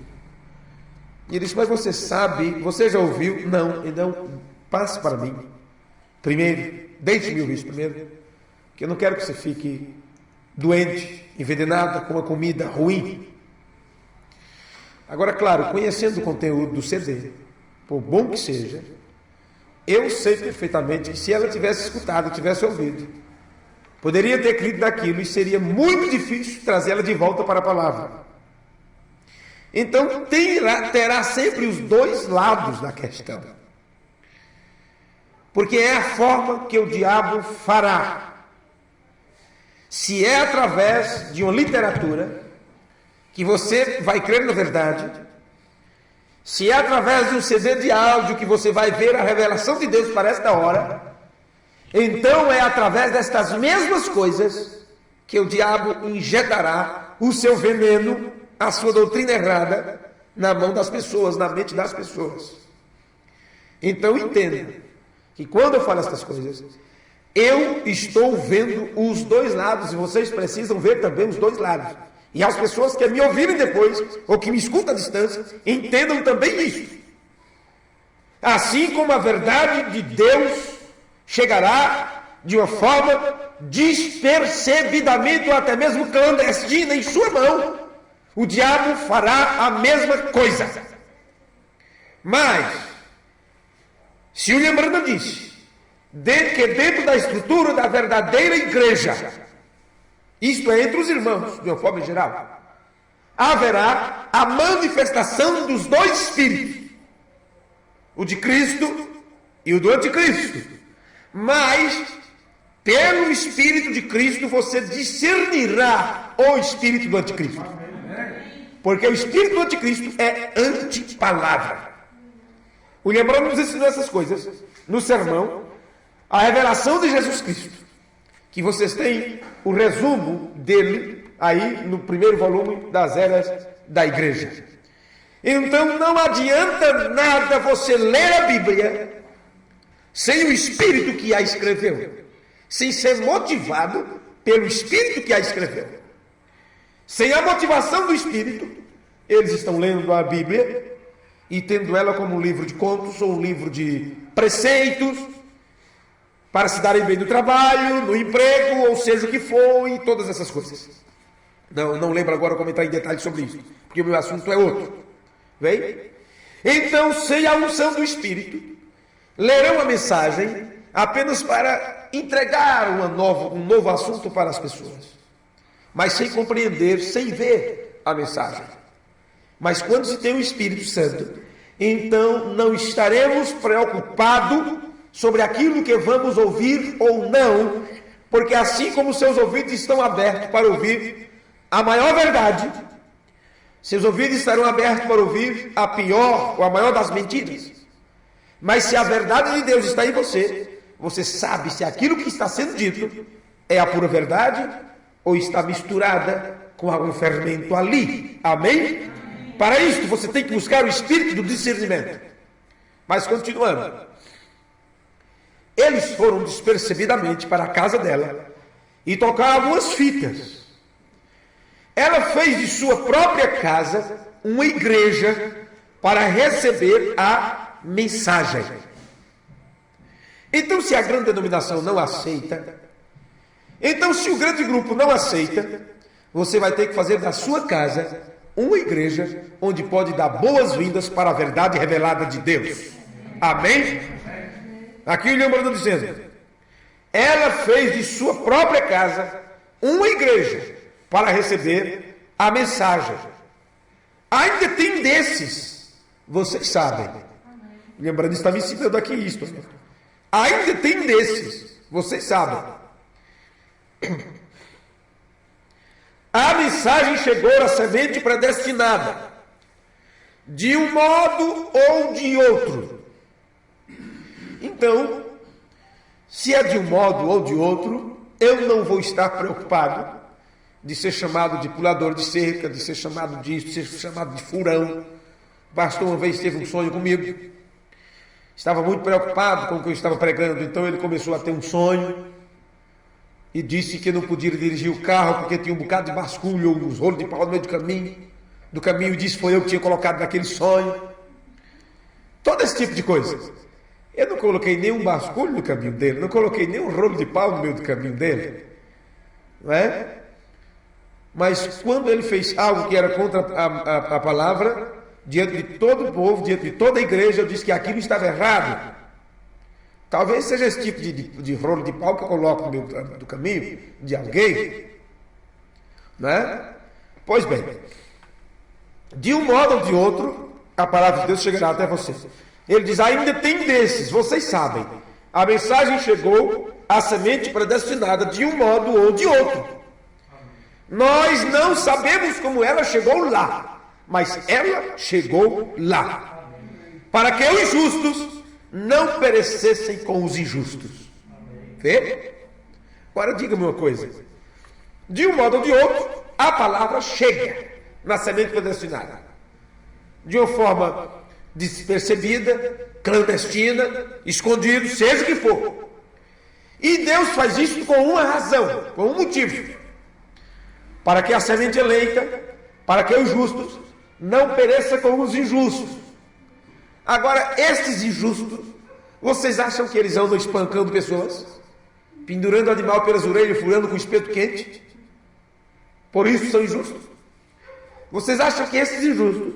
S1: E ele disse: mas você sabe, você já ouviu? Não, então passe para mim. Primeiro, deixe-me ouvir isso primeiro, que eu não quero que você fique doente, envenenada com uma comida ruim. Agora, claro, conhecendo o conteúdo do CD, por bom que seja, Eu sei perfeitamente que se ela tivesse escutado, tivesse ouvido, poderia ter crido naquilo e seria muito difícil trazê-la de volta para a palavra. Então terá sempre os dois lados da questão. Porque é a forma que o diabo fará. Se é através de uma literatura que você vai crer na verdade, se é através de um CD de áudio que você vai ver a revelação de Deus para esta hora, então é através destas mesmas coisas que o diabo injetará o seu veneno, a sua doutrina errada, na mão das pessoas, na mente das pessoas. Então entenda que quando eu falo estas coisas, eu estou vendo os dois lados, e vocês precisam ver também os dois lados. E as pessoas que me ouvirem depois, ou que me escutam à distância, entendam também isso. Assim como a verdade de Deus chegará de uma forma despercebidamente, ou até mesmo clandestina, em sua mão, o diabo fará a mesma coisa. Mas, se William Branham disse que dentro da estrutura da verdadeira igreja, isto é, entre os irmãos, de uma forma geral, haverá a manifestação dos dois espíritos, o de Cristo e o do anticristo. Mas, pelo Espírito de Cristo, você discernirá o Espírito do anticristo. Porque o Espírito do anticristo é antipalavra. O Lembrão nos ensinou essas coisas no sermão, a revelação de Jesus Cristo, que vocês têm o resumo dele aí no primeiro volume das Eras da Igreja. Então não adianta nada você ler a Bíblia sem o Espírito que a escreveu, sem ser motivado pelo Espírito que a escreveu. Sem a motivação do Espírito, eles estão lendo a Bíblia e tendo ela como um livro de contos ou um livro de preceitos para se darem bem no trabalho, no emprego, ou seja o que for, e todas essas coisas. Não lembro agora como entrar em detalhes sobre isso, porque o meu assunto é outro. Vem? Então, sem a unção do Espírito, lerão a mensagem apenas para entregar um novo assunto para as pessoas, mas sem compreender, sem ver a mensagem. Mas quando se tem o Espírito Santo, então não estaremos preocupados sobre aquilo que vamos ouvir ou não, porque assim como seus ouvidos estão abertos para ouvir a maior verdade, seus ouvidos estarão abertos para ouvir a pior ou a maior das mentiras. Mas se a verdade de Deus está em você, você sabe se aquilo que está sendo dito é a pura verdade ou está misturada com algum fermento ali. Amém? Para isso você tem que buscar o espírito do discernimento. Mas continuando. Eles foram despercebidamente para a casa dela e tocaram algumas fitas. Ela fez de sua própria casa uma igreja para receber a mensagem. Então, se a grande denominação não aceita, então se o grande grupo não aceita, você vai ter que fazer da sua casa uma igreja onde pode dar boas-vindas para a verdade revelada de Deus. Amém? Aqui o William Branham dizendo, ela fez de sua própria casa uma igreja para receber a mensagem. Ainda tem desses, vocês sabem. Lembrando, está me ensinando aqui isto. Ainda tem desses, vocês sabem. A mensagem chegou à semente predestinada, de um modo ou de outro. Então, se é de um modo ou de outro, eu não vou estar preocupado de ser chamado de pulador de cerca, de ser chamado disso, de ser chamado de furão. O pastor uma vez teve um sonho comigo, estava muito preocupado com o que eu estava pregando, então ele começou a ter um sonho e disse que não podia dirigir o carro porque tinha um bocado de basculho, uns rolos de pau no meio do caminho, e disse que foi eu que tinha colocado naquele sonho. Todo esse tipo de coisa. Eu não coloquei nenhum basculho no caminho dele, não coloquei nenhum rolo de pau no meio do caminho dele, não é? Mas quando ele fez algo que era contra a palavra, diante de todo o povo, diante de toda a igreja, eu disse que aquilo estava errado. Talvez seja esse tipo de rolo de pau que eu coloco no meio do caminho de alguém, né? Pois bem, de um modo ou de outro, a palavra de Deus chegará até você. Ele diz, ainda tem desses, vocês sabem, a mensagem chegou à semente predestinada de um modo ou de outro. Nós não sabemos como ela chegou lá, mas ela chegou lá, para que os justos não perecessem com os injustos. Vê? Agora diga-me uma coisa, de um modo ou de outro, a palavra chega na semente predestinada, de uma forma despercebida, clandestina, escondido, seja o que for. E Deus faz isso com uma razão, com um motivo, para que a semente eleita, para que os justos não pereçam com os injustos. Agora, estes injustos, vocês acham que eles andam espancando pessoas? Pendurando animal pelas orelhas, furando com espeto quente? Por isso são injustos? Vocês acham que esses injustos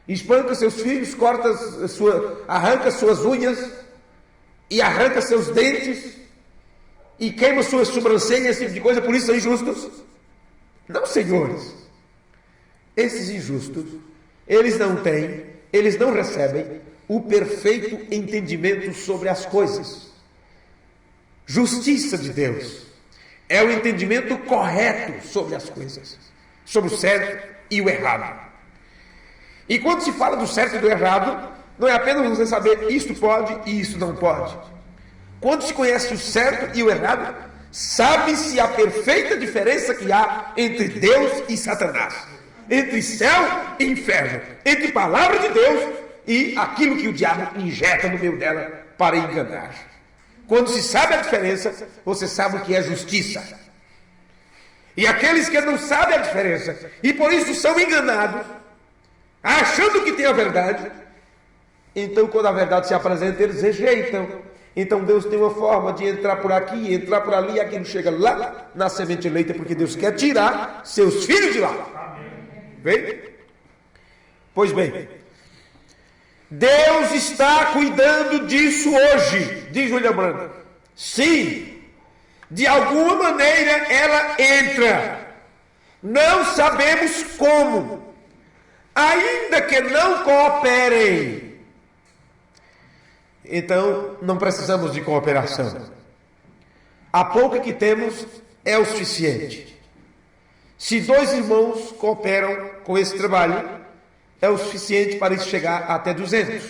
S1: espancam seus filhos, arranca suas unhas e arranca seus dentes e queima suas sobrancelhas, esse tipo de coisa, por isso são injustos? Não, senhores. Esses injustos, eles não recebem o perfeito entendimento sobre as coisas. Justiça de Deus é o entendimento correto sobre as coisas, sobre o certo e o errado. E quando se fala do certo e do errado, não é apenas você saber isto pode e isso não pode. Quando se conhece o certo e o errado, sabe-se a perfeita diferença que há entre Deus e Satanás, entre céu e inferno, entre palavra de Deus e aquilo que o diabo injeta no meio dela para enganar. Quando se sabe a diferença, você sabe o que é justiça. E aqueles que não sabem a diferença e por isso são enganados, achando que tem a verdade, então quando a verdade se apresenta, eles rejeitam. Então Deus tem uma forma de entrar por aqui, entrar por ali, e aquilo chega lá na semente eleita, porque Deus quer tirar seus filhos de lá. Vem? Pois bem, Deus está cuidando disso hoje, diz William Branham. Sim, de alguma maneira ela entra. Não sabemos como, ainda que não cooperem. Então, não precisamos de cooperação. A pouca que temos é o suficiente. Se 2 irmãos cooperam com esse trabalho, é o suficiente para isso chegar até 200.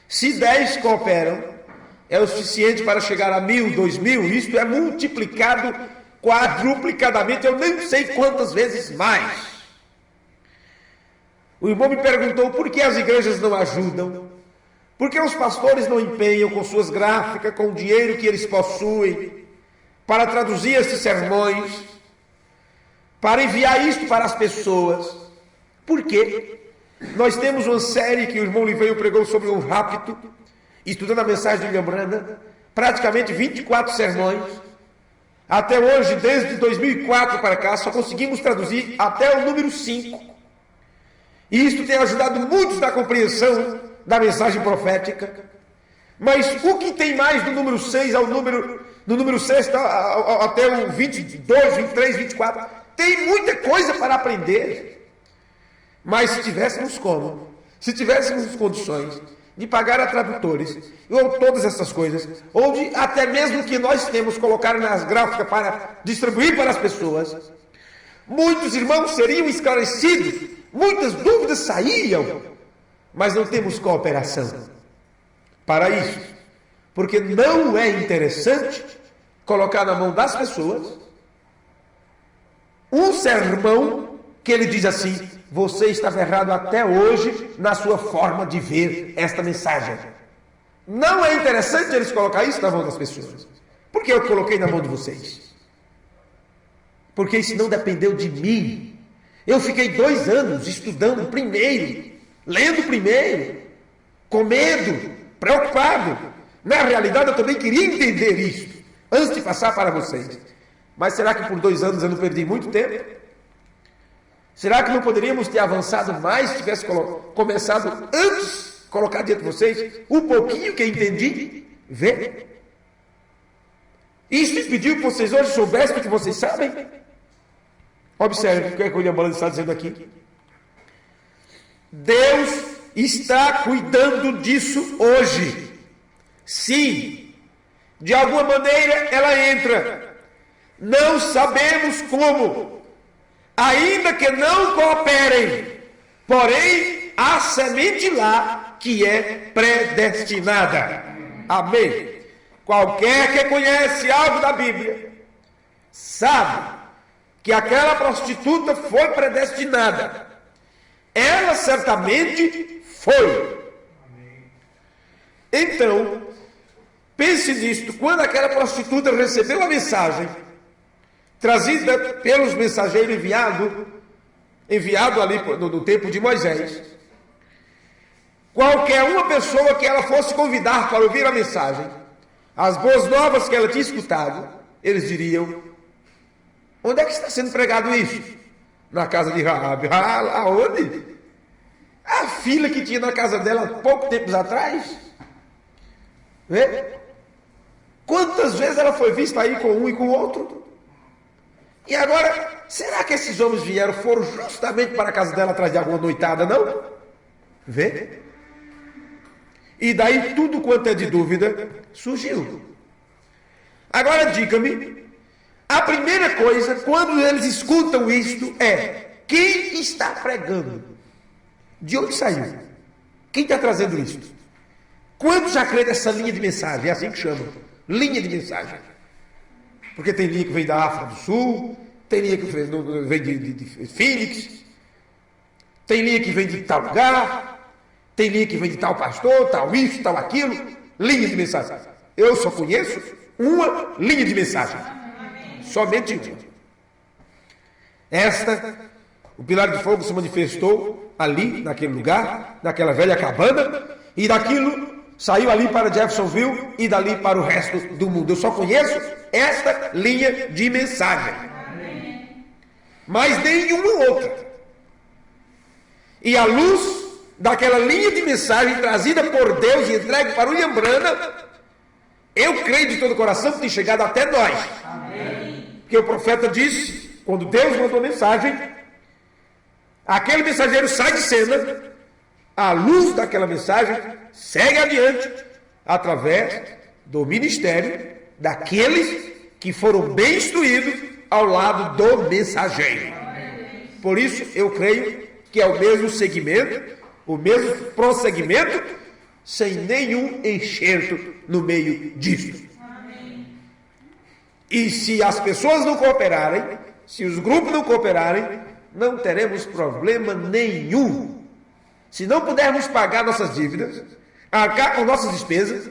S1: Se 10 cooperam, é o suficiente para chegar a 1.000, 2.000. Isto é multiplicado quadruplicadamente, eu nem sei quantas vezes mais. O irmão me perguntou por que as igrejas não ajudam. Porque os pastores não empenham com suas gráficas, com o dinheiro que eles possuem, para traduzir esses sermões, para enviar isto para as pessoas. Por quê? Nós temos uma série que o irmão Liveio pregou sobre o rapto, estudando a mensagem de William Branham, praticamente 24 sermões. Até hoje, desde 2004 para cá, só conseguimos traduzir até o número 5. E isto tem ajudado muitos na compreensão da mensagem profética. Mas o que tem mais do número 6 do número 6 até o 22, 23, 24? Tem muita coisa para aprender. Mas se tivéssemos como, se tivéssemos condições de pagar a tradutores, ou todas essas coisas, ou de até mesmo que nós temos colocar nas gráficas para distribuir para as pessoas, muitos irmãos seriam esclarecidos, muitas dúvidas saíam. Mas não temos cooperação para isso, porque não é interessante colocar na mão das pessoas um sermão que ele diz assim: você estava errado até hoje na sua forma de ver esta mensagem. Não é interessante eles colocar isso na mão das pessoas. Por que eu coloquei na mão de vocês? Porque isso não dependeu de mim. Eu fiquei 2 anos estudando primeiro, lendo primeiro, com medo, preocupado. Na realidade, eu também queria entender isso, antes de passar para vocês. Mas será que por 2 anos eu não perdi muito tempo? Será que não poderíamos ter avançado mais se tivesse começado antes, colocar diante de vocês um pouquinho que entendi? Vê? Isso impediu que vocês hoje soubessem o que vocês sabem? Observe o que o William Branham está dizendo aqui. Deus está cuidando disso hoje. Sim, de alguma maneira ela entra. Não sabemos como. Ainda que não cooperem, porém há semente lá que é predestinada. Amém. Qualquer que conhece algo da Bíblia sabe que aquela prostituta foi predestinada. Ela certamente foi. Então, pense nisto. Quando aquela prostituta recebeu a mensagem trazida pelos mensageiros enviado ali no tempo de Moisés, qualquer uma pessoa que ela fosse convidar para ouvir a mensagem, as boas novas que ela tinha escutado, eles diriam: onde é que está sendo pregado isso? Na casa de Raabe. Aonde? A filha que tinha na casa dela há pouco tempo atrás. Vê? Quantas vezes ela foi vista aí com um e com o outro? E agora, será que esses homens foram justamente para a casa dela atrás de alguma noitada, não? Vê? E daí tudo quanto é de dúvida surgiu. Agora diga-me, a primeira coisa, quando eles escutam isto, é: quem está pregando? De onde saiu? Quem está trazendo isto? Quantos já creem nessa linha de mensagem? É assim que chamam, linha de mensagem. Porque tem linha que vem da África do Sul, tem linha que vem de Phoenix, tem linha que vem de tal lugar, tem linha que vem de tal pastor, tal isso, tal aquilo, linha de mensagem. Eu só conheço uma linha de mensagem. Somente uma. O pilar de fogo se manifestou ali, naquele lugar, naquela velha cabana, e daquilo saiu ali para Jeffersonville e dali para o resto do mundo. Eu só conheço esta linha de mensagem. Mas nenhuma outra. E a luz daquela linha de mensagem trazida por Deus e entregue para William Branham, eu creio de todo o coração que tem chegado até nós. Amém. Porque o profeta disse, quando Deus mandou mensagem, aquele mensageiro sai de cena, a luz daquela mensagem segue adiante através do ministério daqueles que foram bem instruídos ao lado do mensageiro. Por isso eu creio que é o mesmo segmento, o mesmo prosseguimento, sem nenhum enxerto no meio disso. E se as pessoas não cooperarem, se os grupos não cooperarem, não teremos problema nenhum. Se não pudermos pagar nossas dívidas, arcar com nossas despesas,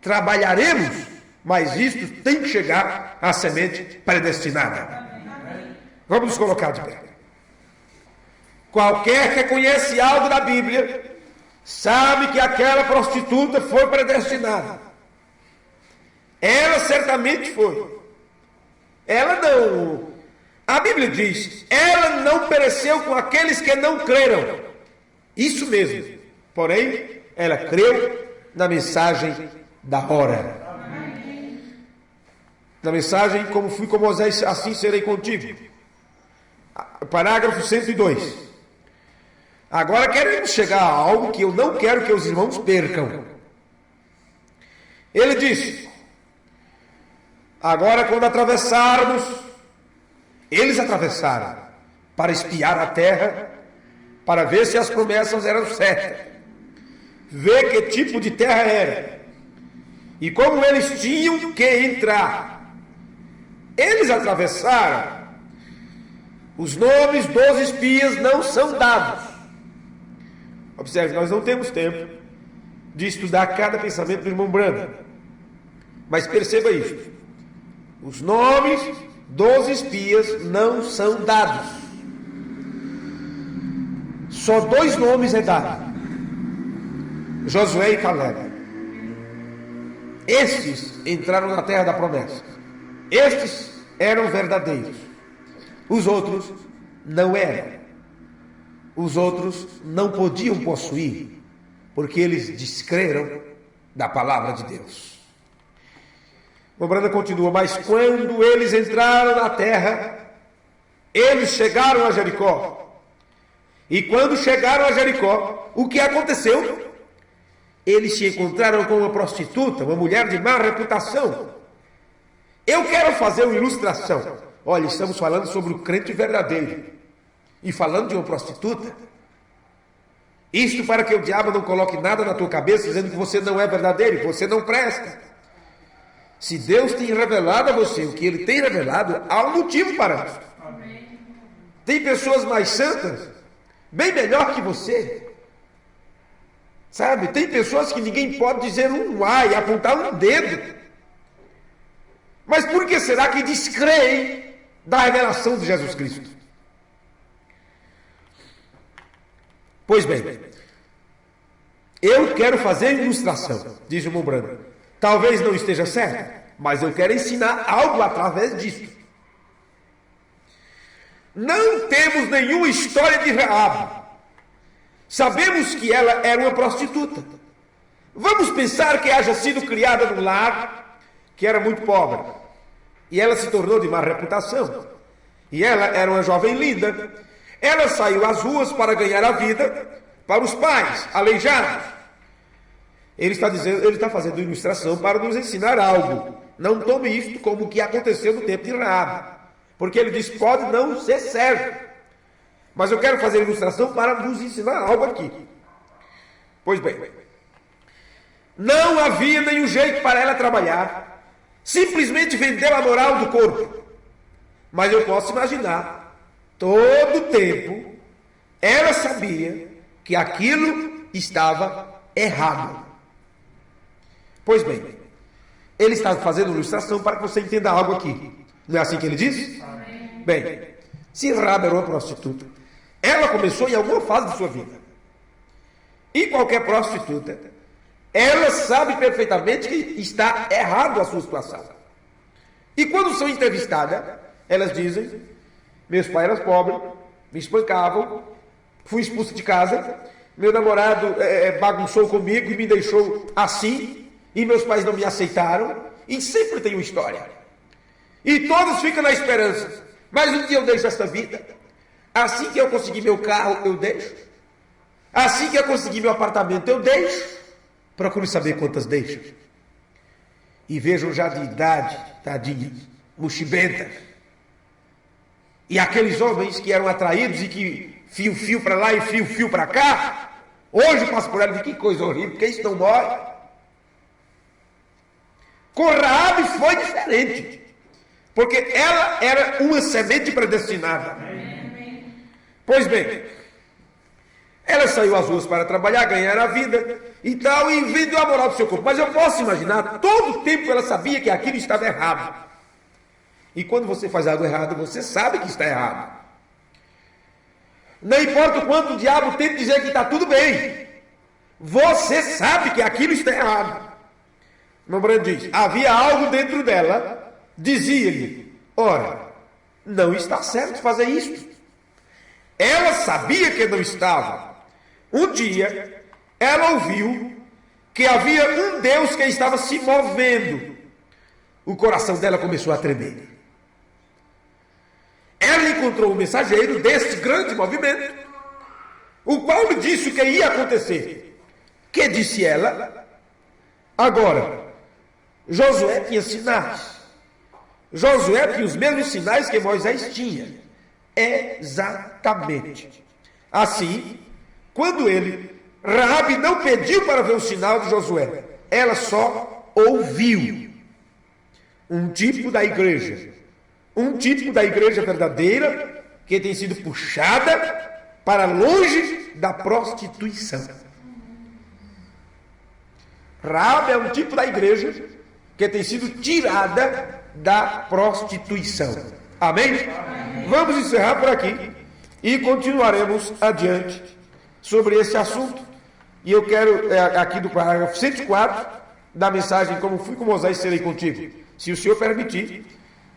S1: trabalharemos, mas isto tem que chegar à semente predestinada. Vamos nos colocar de pé. Qualquer que conhece algo da Bíblia sabe que aquela prostituta foi predestinada. Ela certamente foi. Ela não. A Bíblia diz: ela não pereceu com aqueles que não creram. Isso mesmo. Porém, ela creu na mensagem da hora. Na mensagem: como fui com Moisés, assim serei contigo. Parágrafo 102. Agora queremos chegar a algo que eu não quero que os irmãos percam. Ele disse: agora quando atravessarmos, eles atravessaram para espiar a terra, para ver se as promessas eram certas, ver que tipo de terra era, e como eles tinham que entrar. Eles atravessaram. Os nomes dos espias não são dados. Observe, nós não temos tempo de estudar cada pensamento do irmão Branham. Mas perceba isso. Os nomes dos espias não são dados. Só 2 nomes é dado: Josué e Caleb. Estes entraram na terra da promessa. Estes eram verdadeiros. Os outros não eram. Os outros não podiam possuir, porque eles descreram da palavra de Deus. Branda continua, mas quando eles entraram na terra, eles chegaram a Jericó. E quando chegaram a Jericó, o que aconteceu? Eles se encontraram com uma prostituta, uma mulher de má reputação. Eu quero fazer uma ilustração. Olha, estamos falando sobre o crente verdadeiro. E falando de uma prostituta. Isto para que o diabo não coloque nada na tua cabeça, dizendo que você não é verdadeiro, que você não presta. Se Deus tem revelado a você o que Ele tem revelado, há um motivo para isso. Tem pessoas mais santas, bem melhor que você. Sabe, tem pessoas que ninguém pode dizer um ai, apontar um dedo. Mas por que será que descreem da revelação de Jesus Cristo? Pois bem, eu quero fazer ilustração, diz o irmão Brando. Talvez não esteja certo, mas eu quero ensinar algo através disso. Não temos nenhuma história de Raabe. Sabemos que ela era uma prostituta. Vamos pensar que haja sido criada num lar que era muito pobre. E ela se tornou de má reputação. E ela era uma jovem linda. Ela saiu às ruas para ganhar a vida para os pais, aleijados. Ele está fazendo ilustração para nos ensinar algo. Não tome isto como o que aconteceu no tempo de Raabe. Porque ele diz, pode não ser certo. Mas eu quero fazer ilustração para nos ensinar algo aqui. Pois bem, não havia nenhum jeito para ela trabalhar. Simplesmente vendeu a moral do corpo. Mas eu posso imaginar, todo o tempo, ela sabia que aquilo estava errado. Pois bem, ele está fazendo ilustração para que você entenda algo aqui. Não é assim que ele diz? Amém. Bem, se Raabe era uma prostituta, ela começou em alguma fase de sua vida. E qualquer prostituta, ela sabe perfeitamente que está errado a sua situação. E quando são entrevistadas, elas dizem, meus pais eram pobres, me espancavam, fui expulso de casa, meu namorado bagunçou comigo e me deixou assim, e meus pais não me aceitaram, e sempre tem uma história. E todos ficam na esperança, mas um dia eu deixo esta vida. Assim que eu conseguir meu carro, eu deixo. Assim que eu conseguir meu apartamento, eu deixo. Procure saber quantas deixam. E vejam já de idade, tadinhas, mochibentas. E aqueles homens que eram atraídos e que fio para lá e fio para cá, hoje eu passo por ela e digo, que coisa horrível, porque isso não morre. Com Raabe foi diferente. Porque ela era uma semente predestinada. Pois bem, ela saiu às ruas para trabalhar, ganhar a vida e tal, e vendeu a moral do seu corpo. Mas eu posso imaginar, todo o tempo ela sabia que aquilo estava errado. E quando você faz algo errado, você sabe que está errado. Não importa o quanto o diabo tenta dizer que está tudo bem, você sabe que aquilo está errado. O Brando diz, havia algo dentro dela. Dizia-lhe, ora, não está certo fazer isso. Ela sabia que não estava. Um dia, ela ouviu que havia um Deus que estava se movendo. O coração dela começou a tremer. Ela encontrou um mensageiro deste grande movimento, o qual lhe disse o que ia acontecer. Que disse ela? Agora, Josué tinha sinais. Josué tinha os mesmos sinais que Moisés tinha. Exatamente. Assim, quando Raabe não pediu para ver o sinal de Josué, ela só ouviu. Um tipo da igreja verdadeira que tem sido puxada para longe da prostituição. Raabe é um tipo da igreja que tem sido tirada da prostituição. Amém? Amém? Vamos encerrar por aqui e continuaremos adiante sobre esse assunto. E eu quero, aqui do parágrafo 104, da mensagem Como Fui com Moisés, Serei Contigo. Se o Senhor permitir,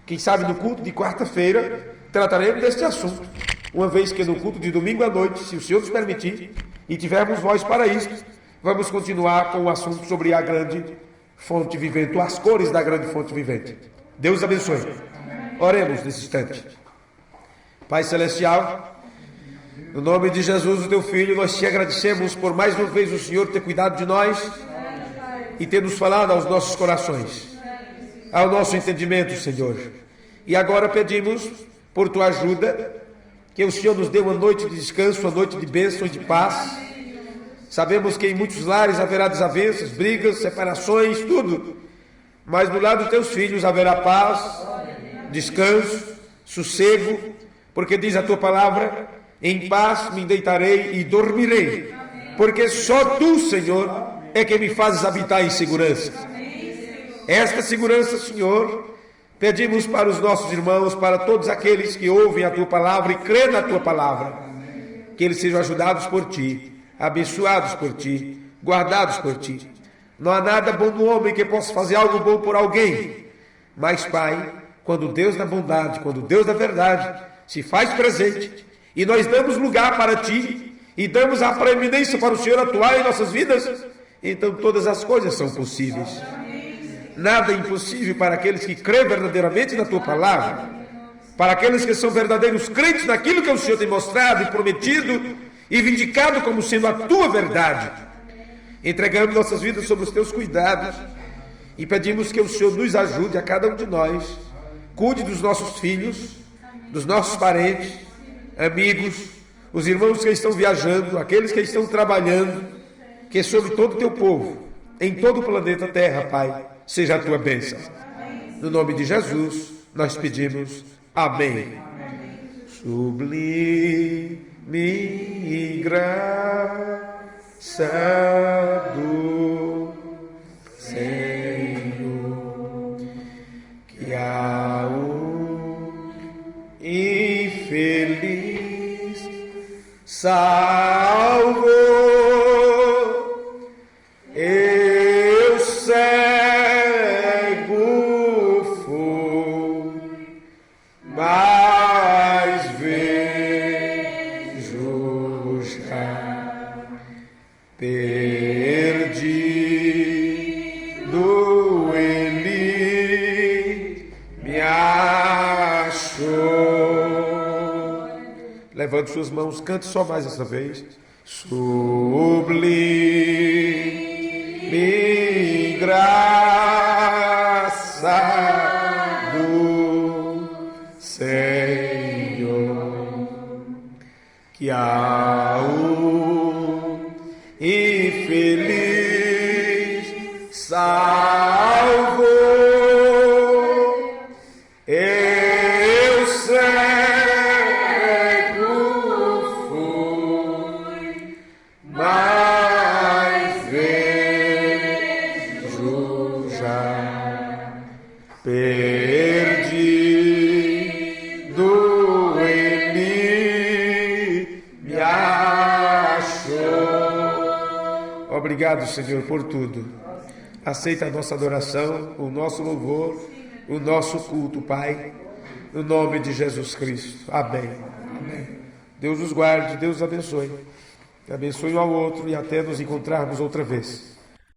S1: quem sabe no culto de quarta-feira, trataremos deste assunto. Uma vez que no culto de domingo à noite, se o Senhor nos permitir, e tivermos voz para isso, vamos continuar com o assunto sobre a grande fonte vivente, ou as cores da grande fonte vivente. Deus abençoe. Oremos nesse instante. Pai Celestial, no nome de Jesus, o Teu Filho, nós te agradecemos por mais uma vez o Senhor ter cuidado de nós e ter nos falado aos nossos corações, ao nosso entendimento, Senhor. E agora pedimos por Tua ajuda, que o Senhor nos dê uma noite de descanso, uma noite de bênção e de paz. Sabemos que em muitos lares haverá desavenças, brigas, separações, tudo. Mas do lado dos Teus filhos haverá paz, descanso, sossego, porque diz a Tua palavra: em paz me deitarei e dormirei, porque só Tu, Senhor, é que me fazes habitar em segurança. Esta segurança, Senhor, pedimos para os nossos irmãos, para todos aqueles que ouvem a Tua palavra e creem na Tua palavra, que eles sejam ajudados por Ti, abençoados por Ti, guardados por Ti. Não há nada bom no homem que possa fazer algo bom por alguém, mas, Pai, quando Deus da bondade, quando Deus da verdade se faz presente, e nós damos lugar para Ti, e damos a preeminência para o Senhor atuar em nossas vidas, então todas as coisas são possíveis. Nada é impossível para aqueles que creem verdadeiramente na Tua palavra, para aqueles que são verdadeiros crentes naquilo que o Senhor tem mostrado e prometido e vindicado como sendo a Tua verdade. Entregamos nossas vidas sob os Teus cuidados e pedimos que o Senhor nos ajude, a cada um de nós, cuide dos nossos filhos, dos nossos parentes, amigos, os irmãos que estão viajando, aqueles que estão trabalhando, que sobre todo o Teu povo, em todo o planeta Terra, Pai, seja a Tua bênção. No nome de Jesus, nós pedimos. Amém. Sublime graça do Senhor, que a um infeliz salvou. Eu cego fui, mas vejo já. Perdido ele me achou. Levante suas mãos, cante só mais essa vez. Sublime graça do Senhor, que a infeliz salvou. Eu cego fui, mas vejo já. Perdido ele me achou. Obrigado, Senhor, por tudo. Aceita a nossa adoração, o nosso louvor, o nosso culto, Pai, no nome de Jesus Cristo. Amém. Amém. Deus os guarde, Deus os abençoe. Abençoe um ao outro e até nos encontrarmos outra vez.